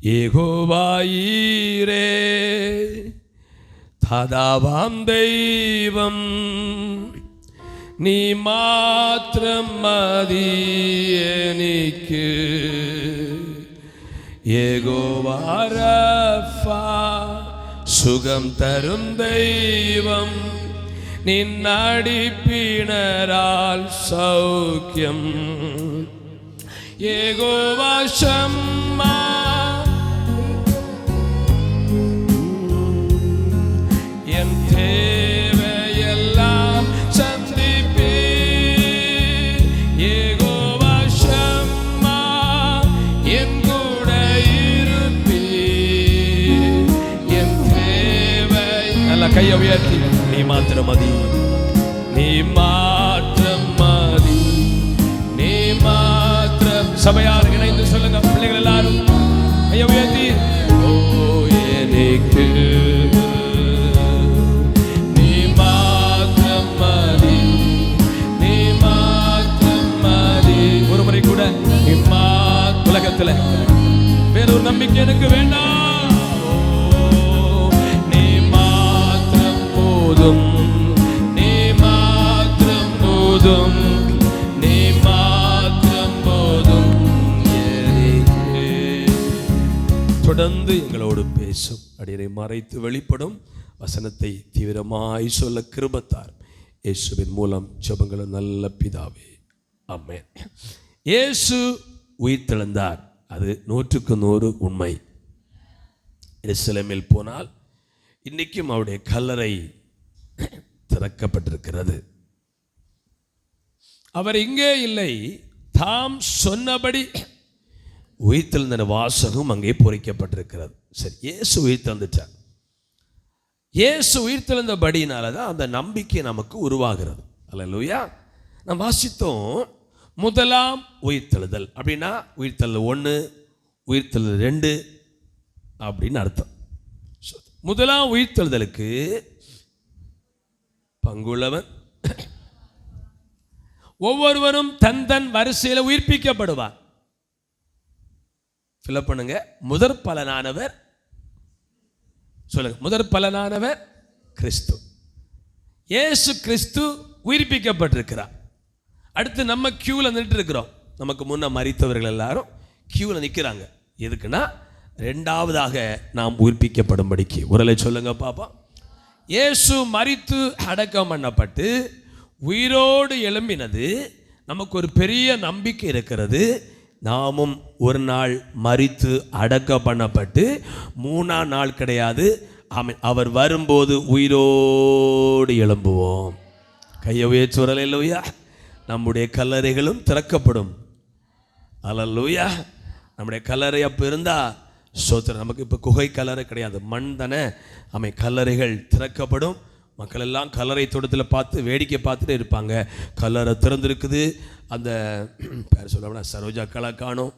യഹോവായീരേ താതാവാം ദൈവം നീ മാത്രം മതി എനിക്ക്. യഹോവ റഫ സുഖം തരും ദൈവം നിന്നടിപ്പിണരാൽ സൗഖ്യം. യഹോവ ശമ്മ എൻ தேவையெல்லாம் சந்திப்பி. யெகோவ ஷம்மா என் கூட இருப்பி. என் தேவை நல்ல கையை உயர்த்தி நீ மாத்திரம் மதி, நீ மாத்திரம் மதி, நீ மாத்திரம். சபையார் இணைந்து சொல்லுங்க, பிள்ளைகள் எல்லாரும் கையை உயர்த்தி. ஓ எனக்கு நீ மாத்திரம் மதி, நீ மாத்திரம் மதி. ஒரு முறை கூட நீ உலகத்துல வேறொரு நம்பிக்கை எனக்கு வேண்டாம். நீ மாத்திரம் போதும், நீ மாத்திரம் போதும், நீ மாத்திரம் போதும். தொடர்ந்து எங்களோடு பேசும் அடியரை மறைத்து வெளிப்படும் வசனத்தை தீவிரமாய் சொல்ல கிருபத்தார். இயேசுவின் மூலம் ஜெபங்கள் நல்ல பிதாவே, ஆமென். இயேசு உயிர்த்தெழுந்தார், அது 100% உண்மை. எருசலேமில் போனால் இன்னைக்கும் அவருடைய கல்லறை திறக்கப்பட்டிருக்கிறது. அவர் இங்கே இல்லை, தாம் சொன்னபடி உயிர்த்தெழுந்த வாசகம் அங்கே பொறிக்கப்பட்டிருக்கிறது. சரி, இயேசு உயிர்த்தெழுந்துட்டார். இயேசு உயிர்த்தெழுந்தபடினால தான் அந்த நம்பிக்கை நமக்கு உருவாகிறது. அல்லேலூயா. நாம் வாசித்தோம், முதலாம் உயிர்த்தெழுதல் அப்படின்னா உயிர்த்தெழுதல் 1, உயிர்த்தெழுதல் 2 அப்படின்னு அர்த்தம். முதலாம் உயிர்த்தெழுதலுக்கு பங்குள்ளவன் ஒவ்வொருவரும் தன் தன் வரிசையில் உயிர்ப்பிக்கப்படுவார். ஃபில்அப் பண்ணுங்க. முதற் பலனானவர் சொல்லுங்க, முதற் பலனானவர் கிறிஸ்து. இயேசு கிறிஸ்து உயிர்ப்பிக்கப்பட்டிருக்கிறார். அடுத்து நம்ம கியூல நின்று இருக்கிறோம். நமக்கு முன்ன மரித்தவர்கள் எல்லாரும் கியூல நிற்கிறாங்க. எதுக்குன்னா ரெண்டாவதாக நாம் உயிர்ப்பிக்கப்படும்படிக்கு. உரலை சொல்லுங்க பாப்பா. இயேசு மரித்து அடக்கம் பண்ணப்பட்டு உயிரோடு எழும்பினது நமக்கு ஒரு பெரிய நம்பிக்கை இருக்கிறது. நாமும் ஒரு நாள் மரித்து அடக்கம் பண்ணப்பட்டு 3ஆம் நாள் கிடையாது, அவர் வரும்போது உயிரோடு எழும்புவோம். கையை உயர்த்தி அல்லேலூயா. நம்முடைய கல்லறைகளும் திறக்கப்படும். அல்லேலூயா. நம்முடைய கல்லறை அப்போ இருந்தால் சோத்திரம். நமக்கு இப்போ குகை கல்லறை கிடையாது, மண் தானே. கல்லறைகள் திறக்கப்படும். மக்கள் எல்லாம் கல்லறை தோட்டத்தில் பார்த்து வேடிக்கை பார்த்துட்டு இருப்பாங்க. கல்லறை திறந்துருக்குது. அந்த பேர் சொல்ல சரோஜாக்களா காணும்.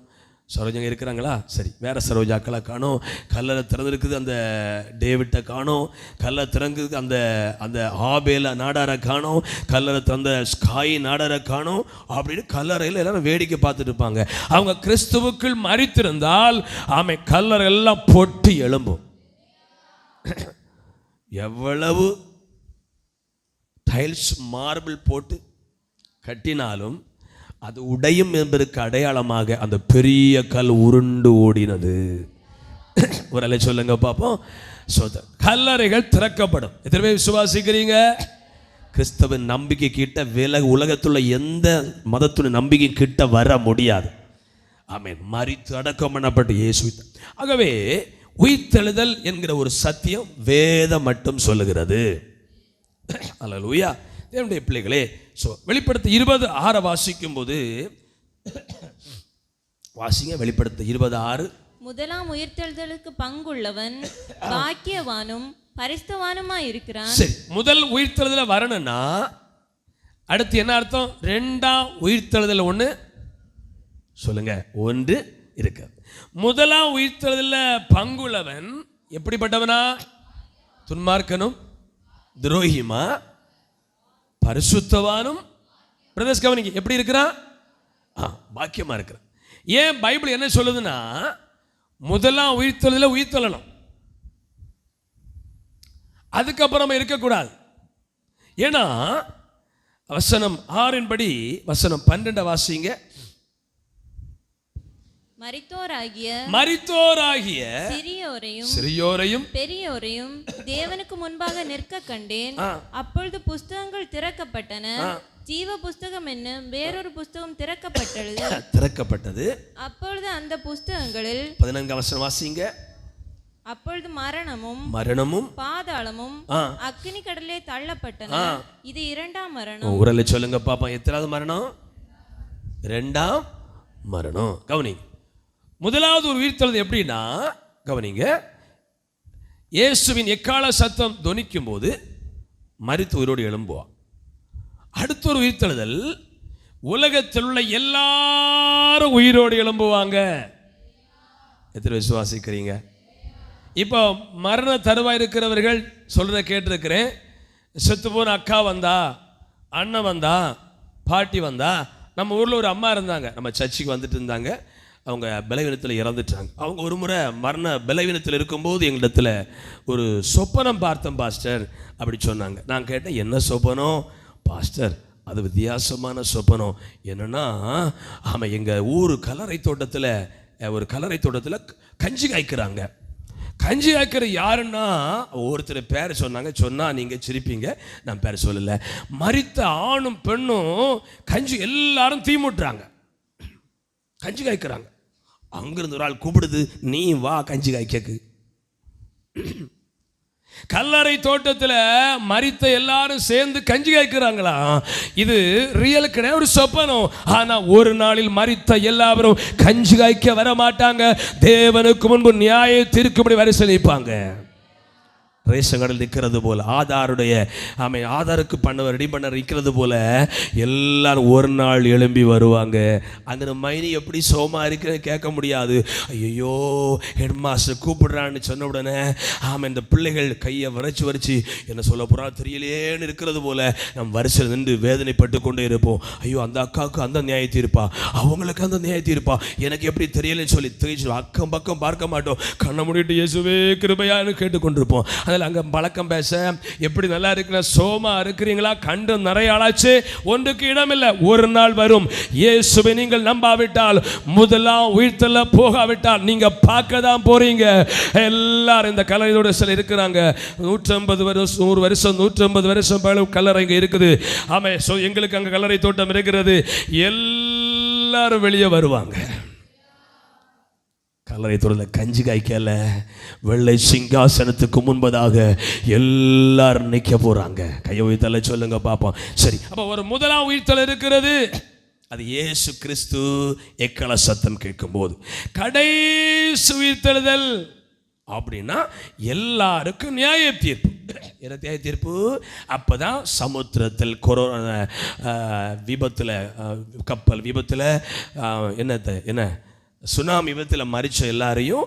சரோஜாங்க இருக்கிறாங்களா? சரி, வேறு சரோஜாக்களை காணும். கல்லறை திறந்துருக்குது, அந்த டேவிட்டை காணும். கல்லறை திறங்குது, அந்த அந்த ஆபேல நாடாரை காணும். கல்லறை திறந்த ஸ்காய் நாடாரை காணும். அப்படின்னு கல்லறையில் எல்லாரும் வேடிக்கை பார்த்துட்டு இருப்பாங்க. அவங்க கிறிஸ்துவுக்குள் மரித்திருந்தால் கல்லறை எல்லாம் பொட்டி எழும்பும். எவ்வளவு டைல்ஸ் மார்பிள் போட்டு கட்டினாலும் அது உடையும் என்பதற்கு அடையாளமாக அந்த பெரிய கல் உருண்டு ஓடினது. ஒரு அலை சொல்லுங்க பாப்போம். கல்லறைகள் திறக்கப்படும். எத்தனை பேர் விசுவாசிக்கிறீங்க? கிறிஸ்தவன் நம்பிக்கை கிட்ட உலகத்துள்ள எந்த மதத்துடைய நம்பிக்கை கிட்ட வர முடியாது. ஆமென். மரித்து அடக்கம் பண்ணப்பட்டு இயேசு. ஆகவே உயிர்த்தெழுதல் என்கிற ஒரு சத்தியம் வேதம் மட்டும் சொல்லுகிறது. அல்லேலூயா. தேவனுடைய பிள்ளைகளே, வெளிப்படுத்த 20:6 வாசிக்கும் போது வாசிங்க. வெளிப்படுத்த 20:6. முதலாம் உயிர்த்தெழுதலுக்கு பங்குள்ளவன் பாக்கியவானும் பரிசுத்தவானுமாய் இருக்கிறான். சரி, முதல் உயிர்த்தெழுதல வரணும்னா அடுத்து என்ன அர்த்தம்? 2ஆம் உயிர்த்தெழுதல் 1 சொல்லுங்க, 1 இருக்கு. முதலாம் உயிர்த்தெழுதல பங்குள்ளவன் எப்படிப்பட்டவனா? துன்மார்க்கனும் துரோகிமா பரிசுத்தவானும். பிரதேஷ் கவனிங்க, எப்படி இருக்கிறான்? பாக்கியமா இருக்கிறான். ஏன் பைபிள் என்ன சொல்லுதுன்னா, முதலாம் உயிர்த்தெழுதல உயிர்த்தெழணும், அதுக்கப்புறம் இருக்கக்கூடாது. ஏன்னா வசனம் 6 படி வசனம் 12 வாசிங்க. மரித்தோராகிய சிறியோரையும் பெரியோரையும் தேவனுக்கு முன்பாக நிற்க கண்டேன். அப்பொழுது புஸ்தகங்கள் திறக்கப்பட்டன. ஜீவ புஸ்தகம் என்னும் வேறொரு புஸ்தகம் திறக்கப்பட்டது. அப்பொழுது அந்த புஸ்தகங்களில் 14 வசனம் வாசிங்க. அப்பொழுது மரணமும் பாதாளமும் அக்கினி கடலே தள்ளப்பட்டன. இது 2ஆம் மரணம். ஊரல சொல்லுங்க பாப்பா, எத்தனாவது மரணம்? 2ஆம் மரணம். கவனிங்க, முதலாவது ஒரு உயிர்த்தெழுதல் எப்படின்னா, கவனிங்க, இயேசுவின் எக்கால சத்தம் தொனிக்கும் போது மரித்து உயிரோடு எழும்புவான். அடுத்த ஒரு உயிர்த்தெழுதல், உலகத்தில் உள்ள எல்லாரும் உயிரோடு எழும்புவாங்க. எத்தனை விசுவாசிக்கிறீங்க? இப்போ மரண தருவாய் இருக்கிறவர்கள் சொல்கிறத கேட்டிருக்கிறேன். செத்து போன அக்கா வந்தா, அண்ணன் வந்தா, பாட்டி வந்தா. நம்ம ஊரில் ஒரு அம்மா இருந்தாங்க, நம்ம சர்ச்சுக்கு வந்துட்டு இருந்தாங்க. அவங்க பலவீனத்தில் இறந்துட்டாங்க. அவங்க ஒரு முறை மரண பலவீனத்தில் இருக்கும்போது எங்களிடத்தில் ஒரு சொப்பனம் பார்த்தோம் பாஸ்டர் அப்படி சொன்னாங்க. நான் கேட்டேன், என்ன சொப்பனம் பாஸ்டர்? அது வித்தியாசமான சொப்பனம். என்னென்னா, ஆமாம், எங்கள் ஊர் கல்லறை தோட்டத்தில், ஒரு கல்லறை தோட்டத்தில் கஞ்சி காய்க்கிறாங்க. கஞ்சி காய்க்கிற யாருன்னா ஒருத்தர் பேர் சொன்னாங்க. சொன்னால் நீங்கள் சிரிப்பீங்க, நான் பேர் சொல்லலை. மரித்த ஆணும் பெண்ணும் கஞ்சி எல்லாரும் தீமுட்டுறாங்க, கஞ்சி காய்க்கிறாங்க. அங்கிருந்து ஒரு ஆள் கூப்பிடுது, நீ வா கஞ்சி காய்க்கு. கல்லறை தோட்டத்தில் மரித்த எல்லாரும் சேர்ந்து கஞ்சி காய்க்கிறாங்களா? இது ரியல் கிடையாது, ஒரு சொப்பனம். ஆனா ஒரு நாளில் மரித்த எல்லாரும் கஞ்சி காய்க்க வர மாட்டாங்க. தேவனுக்கு முன்பு நியாய தீர்க்கும்படி வரிசை நிற்பாங்க. ரேஷன் கடையில் நிற்கிறது போல, ஆதாருக்கு ரெடி பண்ண நிற்கிறது போல எல்லாரும் ஒரு நாள் எழும்பி வருவாங்க. அங்கே மைனி எப்படி சோமா இருக்கிறது கேட்க முடியாது. ஐயோ ஹெட் மாஸ்டர் கூப்பிடுறான்னு சொன்ன உடனே இந்த பிள்ளைகள் கையை வரைச்சி என்ன சொல்ல போறா தெரியலேன்னு இருக்கிறது போல நம் வரிசையில் நின்று வேதனைப்பட்டு கொண்டே இருப்போம். ஐயோ அந்த அக்காவுக்கு அந்த நியாய தீர்ப்பா, அவங்களுக்கு அந்த நியாய தீர்ப்பா, எனக்கு எப்படி தெரியலன்னு சொல்லி அக்கம் பக்கம் பார்க்க மாட்டோம். கண்ணை மூடிட்டு இயேசுவே கிருபையான்னு கேட்டுக்கொண்டிருப்போம். அதில் அங்கே பழக்கம் பேச எப்படி நல்லா இருக்கிற சோமா இருக்கிறீங்களா, கண்டு நிறைய ஆளாச்சு, ஒன்றுக்கு இடமில்லை. ஒரு நாள் வரும், இயேசுவை நீங்கள் நம்பாவிட்டால், முதலாம் உயிர்த்தெழ போகாவிட்டால் நீங்க பார்க்க தான் போறீங்க. எல்லாரும் இந்த கல்லறையோட சில இருக்கிறாங்க. 150 வருஷம் 100 வருஷம் 150 வருஷம் கல்லறை இங்கே இருக்குது. ஆமாம், எங்களுக்கு அங்கே கல்லறை தோட்டம் இருக்கிறது. எல்லாரும் வெளியே வருவாங்க. கல்லறை தோட்டத்தில் கஞ்சி காய்க்கல, வெள்ளை சிங்காசனத்துக்கு முன்பதாக எல்லாரும் நிற்க போறாங்க. கையை உயிர்த்தல சொல்லுங்க பாப்போம். சரி, அப்போ ஒரு முதலாம் உயிர்த்தல் இருக்கிறது. அது இயேசு கிறிஸ்து எக்கால சத்தம் கேட்கும் போது. கடைசி உயிர்த்தெழுதல் அப்படின்னா எல்லாருக்கும் நியாய தீர்ப்பு. என்ன நியாய தீர்ப்பு? அப்போதான் சமுத்திரத்தில் கொரோனா விபத்தில், கப்பல் விபத்தில், என்ன சுனாமி விபத்தில் மறிச்ச எல்லாரையும்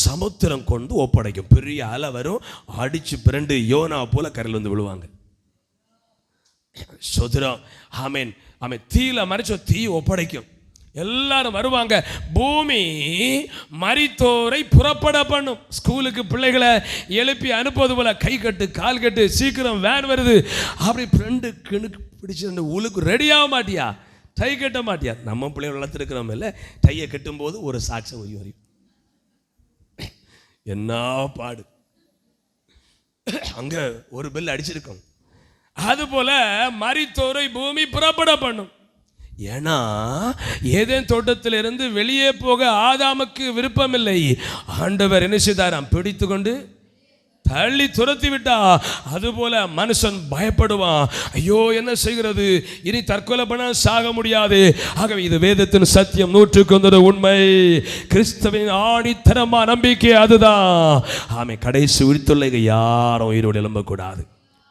சமுத்திரம் கொண்டு ஒப்படைக்கும். பெரிய அலை வரும், அடிச்சு பிறண்டு யோனா போல கரையில் வந்து விழுவாங்க. சுதரம் தீயில மறிச்ச தீ ஒப்படைக்கும். எல்லாரும் வருவாங்க. பூமி மரித்தோரை புறப்பட பண்ணும். ஸ்கூலுக்கு பிள்ளைகளை எழுப்பி அனுப்புவது போல கை கட்டு கால் கட்டு, சீக்கிரம் வேன் வருது அப்படி ஃப்ரெண்டு கிணுக்கு பிடிச்சு உழுக்கு ரெடியாக மாட்டியா, டை கட்ட மாட்டியா. நம்ம பிள்ளைகள் வளர்த்துருக்கிறோம் இல்லை, டையை கட்டும்போது ஒரு சாட்சம் ஒய் வரையும். என்ன பாடு, அங்க ஒரு பெல் அடிச்சிருக்கோம். அதுபோல மரித்தோரை பூமி புறப்பட பண்ணும். ஏன்னா ஏதேன் தோட்டத்திலிருந்து வெளியே போக ஆதாமுக்கு விருப்பமில்லை. ஆண்டவர் என்ன செய்தாராம்? பிடித்து கொண்டு தள்ளி துரத்தி விட்டா. அதுபோல மனுஷன் பயப்படுவான். ஐயோ என்ன செய்கிறது, இனி தற்கொலை பண்ண சாக முடியாது. ஆகவே இது வேதத்தின் சத்தியம், 100% உண்மை. கிறிஸ்துவின் ஆணித்தரமான நம்பிக்கை அதுதான். ஆமே, கடைசி உயிர்த்தொல்லை யாரும் உயிரோடு எழும்பக்கூடாது.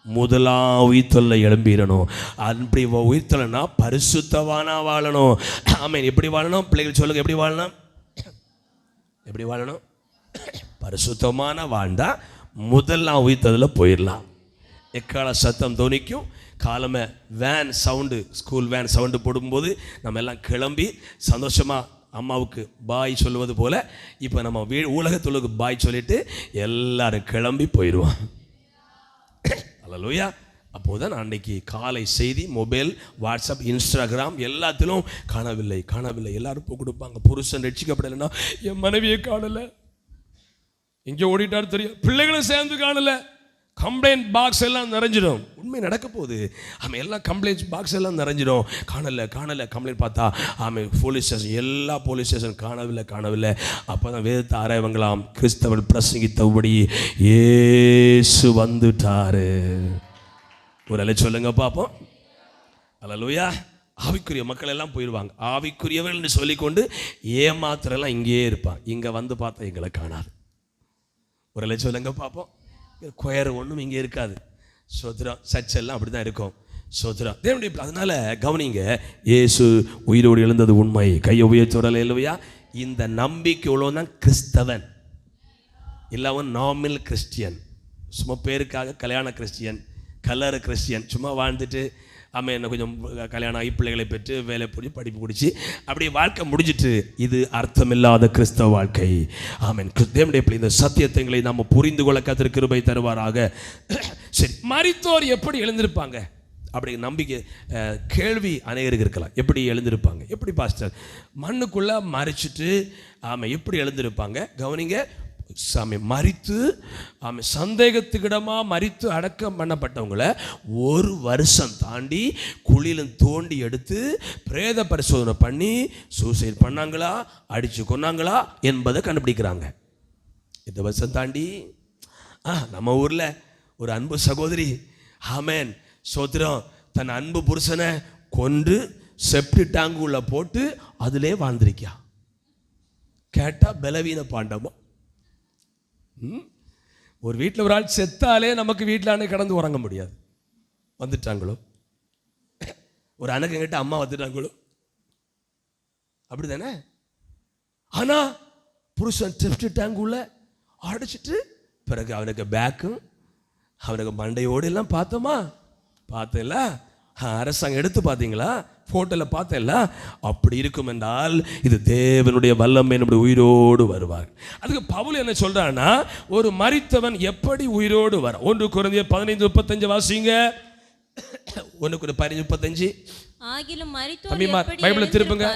முதலாம் உயிர்த்தொல்லை எழும்பிடணும். அப்படி உயிர்த்தொல்லைனா பரிசுத்தவானா வாழணும். ஆமேன். எப்படி வாழணும் பிள்ளைகள் சொல்லுங்க, எப்படி வாழணும்? எப்படி வாழணும்? பரிசுத்தமான வாழ்ந்தா முதலாம் உயிர்த்ததில் போயிடலாம். எக்கால சத்தம் தோனிக்கும். காலமே van sound, school van sound போடும்போது நம்ம எல்லாம் கிளம்பி சந்தோஷமாக அம்மாவுக்கு பாய் சொல்லுவது போல் இப்போ நம்ம உலகத்துக்கு பாய் சொல்லிட்டு எல்லாரும் கிளம்பி போயிடுவோம். அல்லேலூயா. அப்போதான் அன்னைக்கு காலை செய்தி மொபைல், வாட்ஸ்அப், இன்ஸ்டாகிராம் எல்லாத்திலும் காணவில்லை எல்லாரும் போய் கொடுப்பாங்க. புருஷன் ரட்சிக்கப்படலைன்னா என் மனைவியை காணலை, எங்கே ஓடிட்டாரு தெரியும், பிள்ளைகளும் சேர்ந்து காணலை, கம்ப்ளைண்ட் பாக்ஸ் எல்லாம் நிறைஞ்சிடும். உண்மை நடக்க போகுது. ஆமாம், எல்லாம் கம்ப்ளைண்ட் பாக்ஸ் எல்லாம் நிறைஞ்சிடும். காணலை கம்ப்ளைண்ட் பார்த்தா ஆமாம் போலீஸ் ஸ்டேஷன், எல்லா போலீஸ் ஸ்டேஷன் காணவில்லை. அப்போ தான் வேதத்தை ஆராய்வங்களாம், கிறிஸ்தவன் பிரசங்கித்தபடி இயேசு வந்துட்டாரு. ஒரு அலை சொல்லுங்க பார்ப்போம். அல்லேலூயா. ஆவிக்குரிய மக்கள் எல்லாம் போயிடுவாங்க. ஆவிக்குரியவர்கள்னு சொல்லிக்கொண்டு ஏமாத்திரெல்லாம் இங்கேயே இருப்பாங்க. இங்கே வந்து பார்த்தா எங்களை காணாது. ஒரு அலை சொல்லுங்க பார்ப்போம். கொயர் ஒன்றும் இங்கே இருக்காது. சோத்திரம். சர்ச் எல்லாம் அப்படி தான் இருக்கும். சோத்திரம். தேவனுடைய அதனால கவனிங்க, இயேசு உயிரோடு எழுந்தது உண்மை. கையை உயர்த்துறல இல்லையா? இந்த நம்பிக்கை உள்ளவன் தான் கிறிஸ்தவன். இல்லவன் நார்மல் கிறிஸ்டியன், சும்மா பேருக்காக கல்யாண கிறிஸ்டியன், கலர் கிறிஸ்டியன், சும்மா வாழ்ந்துட்டு ஆமாம் என்ன கொஞ்சம் கல்யாணம் ஆகி பிள்ளைகளை பெற்று வேலை பிடிச்சி படிப்பு பிடிச்சி அப்படியே வாழ்க்கை முடிஞ்சிட்டு, இது அர்த்தமில்லாத கிறிஸ்தவ வாழ்க்கை. ஆமென். தேவனுடைய பிள்ளை, இந்த சத்தியத்தை நாம் புரிந்து கொள்ள கர்த்தர் கிருபை தருவாராக. சரி, மரித்தோர் எப்படி எழுந்திருப்பாங்க அப்படி நம்பிக்கை கேள்வி அநேகருக்கு இருக்கலாம். எப்படி எழுந்திருப்பாங்க? எப்படி பாஸ்டர் மண்ணுக்குள்ளே மறைச்சிட்டு ஆமாம் எப்படி எழுந்திருப்பாங்க? கவனிங்க. சாமி மரித்து சந்தேகத்துக்கிடமா மரித்து அடக்கம் பண்ணப்பட்டவங்களை 1 வருஷம் தாண்டி குழியில தோண்டி எடுத்து பிரேத பரிசோதனை பண்ணி சூசைட் பண்ணாங்களா, அடிச்சு கொன்னாங்களா என்பதை கண்டுபிடிக்கிறாங்க. இந்த வருஷம் தாண்டி நம்ம ஊர்ல ஒரு அன்பு சகோதரி ஆமேன் சோத்திரம் தன் அன்பு புருஷனை கொன்று செப்டி டேங்குள்ள போட்டு அதிலே வாழ்ந்திருக்கியா. கேட்டா பலவீன பாண்டமா. ஒரு வீட்டில் ஒரு ஆள் செத்தாலே நமக்கு வீட்டில் கடந்து உறங்க முடியாது. வந்துட்டாங்களோ, ஒரு அண்ணன் கிட்ட அம்மா வந்துட்டாங்களோ, அப்படிதானே? ஆனா புருஷன் செப்டி டேங்குள்ள அடைச்சிட்டு பிறகு அவனுக்கு பேக்கும் அவனுக்கு மண்டையோடு எல்லாம் பார்த்தல அரசாங்கம் எடுத்து பார்த்தீங்களா, போட்டோல பார்த்தல. அப்படி இருக்கும் என்றால் இது தேவனுடைய வல்லமை, நம்முடைய உயிரோடு வருவார். அதுக்கு பவுல் என்ன சொல்றான்னா, ஒரு மரித்தவன் எப்படி உயிரோடு வர? 1 கொரிந்தியர் 15:35 வாசிங்க. 1 கொரிந்தியர் 15:35. ஆகிலும் மரித்தோர் பைபிளை திருப்புங்க.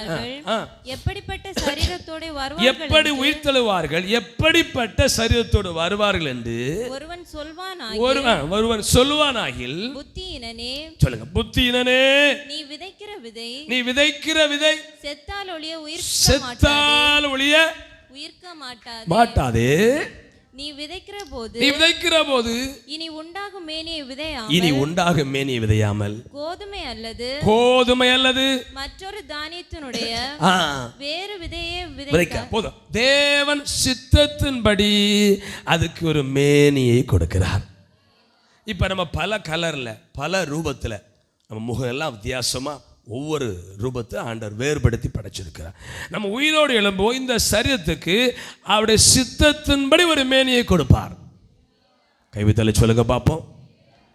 எப்படிப்பட்ட சரீரத்தோடு வருவார்கள், எப்படி உயிர்த்தெழுவார்கள், எப்படிப்பட்ட சரீரத்தோடு வருவார்கள் என்று ஒருவன் சொல்வானாகில் புத்தியினனே, சொல்லுங்க, புத்தியினனே, நீ விதைக்கிற விதை செத்தால் ஒழிய உயிர்க்க மாட்டாதே. நீ விதைக்கிற போது இனி உண்டாகும் மேனியை விதையாமல் கோதுமை அல்லது மற்றொரு தானியத்தினுடைய வேறு விதையை விதைக்க போதும். தேவன் சித்தத்தின்படி அதுக்கு ஒரு மேனியை கொடுக்கிறார். இப்ப நம்ம பல கலர்ல பல ரூபத்துல நம்ம முகம் எல்லாம் வித்தியாசமா ஒவ்வொரு ரூபத்தை ஆண்டவர் வேறுபடுத்தி படைச்சிருக்கிறார். நம்ம உயிரோடு எழும்போது இந்த சரீரத்துக்கு அவருடைய சித்தத்தின்படி ஒரு மேனியை கொடுப்பார். கைவித்தலை சொல்லுங்க பார்ப்போம்.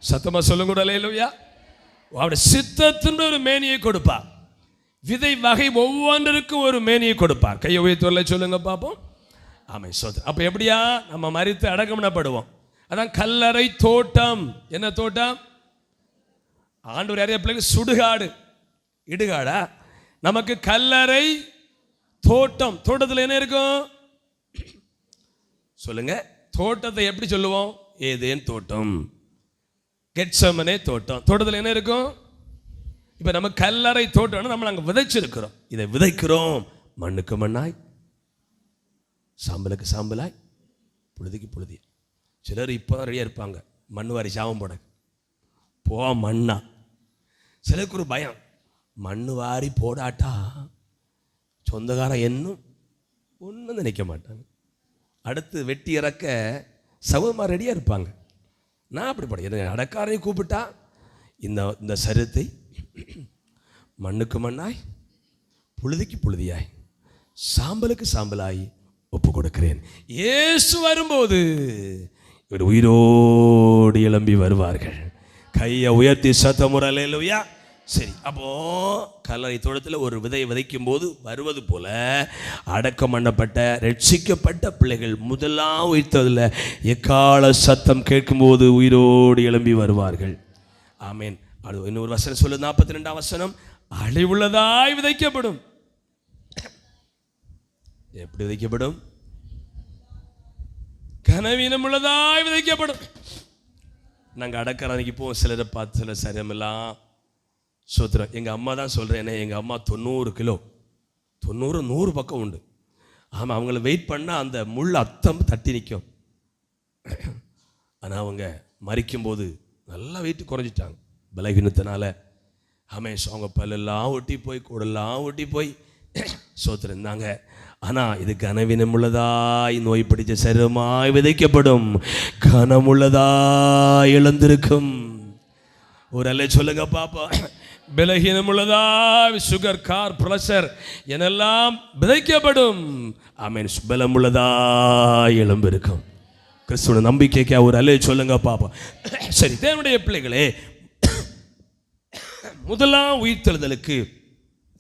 சத்தமா சொல்லுங்க. அல்லேலூயா. அவருடைய சித்தத்தின்படி ஒரு மேனியை கொடுப்பார். விதை வகை ஒவ்வொன்றிற்கும் ஒரு மேனியை கொடுப்பார். கையை உயர்த்தி சொல்லுங்க பார்ப்போம். ஆமை சோதனை. அப்ப எப்படியா நம்ம மரித்து அடக்கம் பண்ணப்படுவோம்? அதான் கல்லறை தோட்டம். என்ன தோட்டம்? ஆண்டவர் நிறைய பிள்ளைங்க சுடுகாடு இடுகாடா? நமக்கு கல்லறை தோட்டம். தோட்டத்தில் என்ன இருக்கும் சொல்லுங்க? தோட்டத்தை எப்படி சொல்லுவோம்? ஏதேன் தோட்டம், கெத்செமனே தோட்டம். தோட்டத்தில் என்ன இருக்கும்? இப்ப நம்ம கல்லறை தோட்டம் நம்ம அங்க விதைச்சிருக்கிறோம். இதை விதைக்கிறோம் மண்ணுக்கு மண்ணாய், சாம்பலுக்கு சாம்பலாய், புழுதிக்கு புழுதி. சிலர் இப்போதான் ரெடியா இருப்பாங்க மண் வாரி சாபம் போட மண்ணா. சிலருக்கு ஒரு பயம், மண்ணு வாரி போடாட்டா சொந்தக்காரன் என்னும் ஒன்றும் நினைக்க மாட்டாங்க. அடுத்து வெட்டி இறக்க சகோதரமா ரெடியாக இருப்பாங்க. நான் அப்படி பட அடக்காரனை கூப்பிட்டா இந்த சரீரத்தை மண்ணுக்கு மண்ணாய், புழுதிக்கு புழுதியாய், சாம்பலுக்கு சாம்பலாய் ஒப்பு கொடுக்கிறேன். இயேசு வரும்போது இவர் உயிரோடு எழும்பி வருவார்கள். கையை உயர்த்தி சத்தமுறை அல்லேலூயா. சரி, அப்போ கல்லறை தோட்டத்தில் ஒரு விதையை விதைக்கும் போது வருவது போல அடக்கம் பண்ணப்பட்ட ரட்சிக்கப்பட்ட பிள்ளைகள் முதலாம் உயிர்த்ததில் எக்கால சத்தம் கேட்கும்போது உயிரோடு எழும்பி வருவார்கள். ஆமேன். அது இன்னொரு வசனம் சொல்லு, 42ஆம் வசனம், அழிவுள்ளதாய் விதைக்கப்படும். எப்படி விதைக்கப்படும்? கனவீனம் உள்ளதாய் விதைக்கப்படும். நாங்கள் அடக்கிற அன்னைக்கு போவோம், சிலரை பார்த்து சில சரியமெல்லாம் சோத்திரம். எங்கள் அம்மா தான் சொல்கிறேன், எங்கள் அம்மா 90 கிலோ, 100 பக்கம் உண்டு. ஆமாம், அவங்கள வெயிட் பண்ணால் அந்த முள் அத்தம் தட்டி நிற்கும். ஆனால் அவங்க மறிக்கும்போது நல்லா வெயிட்டு குறைஞ்சிட்டாங்க பலகீனத்தினால. ஆமேஷ், அவங்க பல்லெல்லாம் ஒட்டி போய் கூடெல்லாம் ஒட்டி போய் சோத்திரம் இருந்தாங்க. ஆனால் இது கனவீனமுள்ளதாய் நோய் பிடிச்ச சரமாய் விதைக்கப்படும், கனமுள்ளதாய் இழந்திருக்கும். ஒரு அல்ல சொல்லுங்க பாப்பா. பலகீனமுள்ளதாய் சுகர், கார், பிரஷர் என்னெல்லாம் விதைக்கப்படும். ஆமீன். பலமுள்ளதாய் எழும்பிருக்கும். கிறிஸ்துவ நம்பிக்கைக்கு ஒரு அல்ல சொல்லுங்க பாப்பா. சரி, தேவனுடைய பிள்ளைகளே, முதலாம் உயிர்த்தெழுதலுக்கு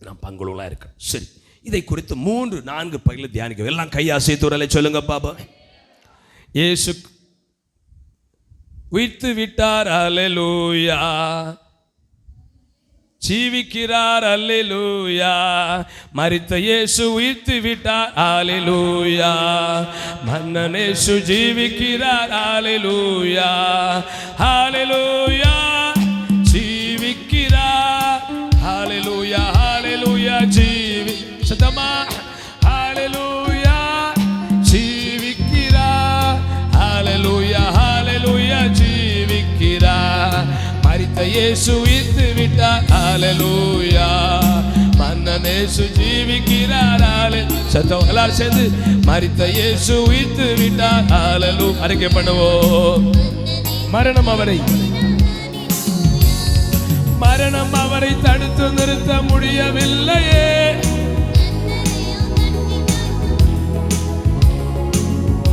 நாம் பங்குள்ளா இருக்கணும். சரி, இதை குறித்து 3-4 பகுதியில் தியானிக்க. எல்லாம் கையாசைத்து ஒரு அல்ல சொல்லுங்க பாப்பா. இயேசு உயிர்த்து விட்டார், அல்லேலூயா. ஜீவிக்கிறார், அல்லேலூயா. மரித்த இயேசு உயிர்த்து விட்டார், அல்லேலூயா. மன்னன் இயேசு ஜீவிக்கிறார், அல்லேலூயா. அல்லேலூயா, ஜீவிக்கிறார், அல்லேலூயா. அல்லேலூயா, ஜீவி சத்தமா, அல்லேலூயா, ஜீவிக்கிறார், அல்லேலூயா. அல்லேலூயா, ஜீவிக்கிறார். மரித்த இயேசு உயிர்த்து விட்டார், அல்லேலூயா. மன்னன் இயேசு ஜீவிக்கிறார், அல்லேலூயா. சத்தம் எல்லாரும் சேர்ந்து, மரித்த இயேசு உயிர்த்து விட்டார், அல்லேலூயா. அறிக்கை பண்ணுவோம். மரணம் அவரை தடுத்து நிறுத்த முடியவில்லையே.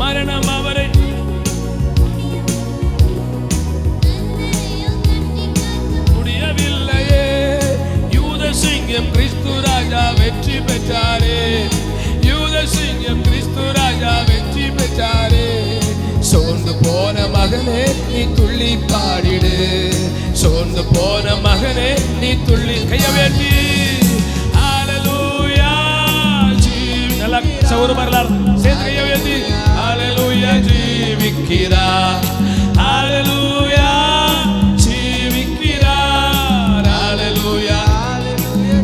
மரணம் அவரை முடியவில்லையே. யூத சிங்கம் கிறிஸ்து ராஜா வெற்றி பெற்றாரே. யூத சிங்கம் கிறிஸ்து ராஜா வெற்றி பெற்றாரே. சோர்ந்து போன மகனே நீ துள்ளி பாடிடு. சோர்ந்து போன மகனே நீ துள்ளி கைய வேண்டி. அல்லேலூயா, நல்லா சௌர வரலாறு சேர்த்து கைய வேண்டி. அல்லேலூயா, ஜீவிக்கிறார், அல்லேலூயா, ஜீவிக்கிறார், அல்லேலூயா,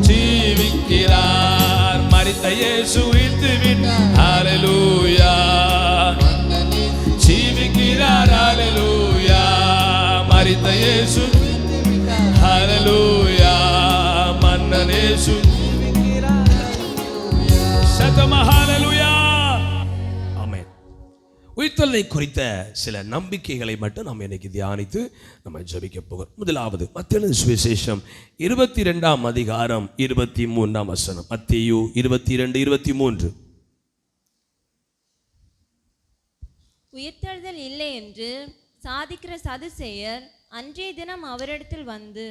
ஜீவிக்கிறார். மரித்த இயேசு உயிர்த்து விட்டார், அல்லேலூயா. ஜீவிக்கிறார், அல்லேலூயா. மரித்த இயேசு, அல்லேலூயா. மன்னன் இயேசு, சத்தமா ஹல்லேலூயா. ஆமென். உயிர்த்தெழுதலை குறித்த சில நம்பிக்கைகளை மட்டும் நாம் இன்னைக்கு தியானித்து நம்ம ஜெபிக்க போகிறோம். முதலாவது மத்தேயு சுவிசேஷம் 22ஆம் அதிகாரம் 23ஆம் வசனம். மத்தேயு 22:23. உயிர்த்தெழுதல் இல்லை என்று சாதிக்கிற சதுசேயர் அன்றைய தினம் அவரிடத்தில் வந்து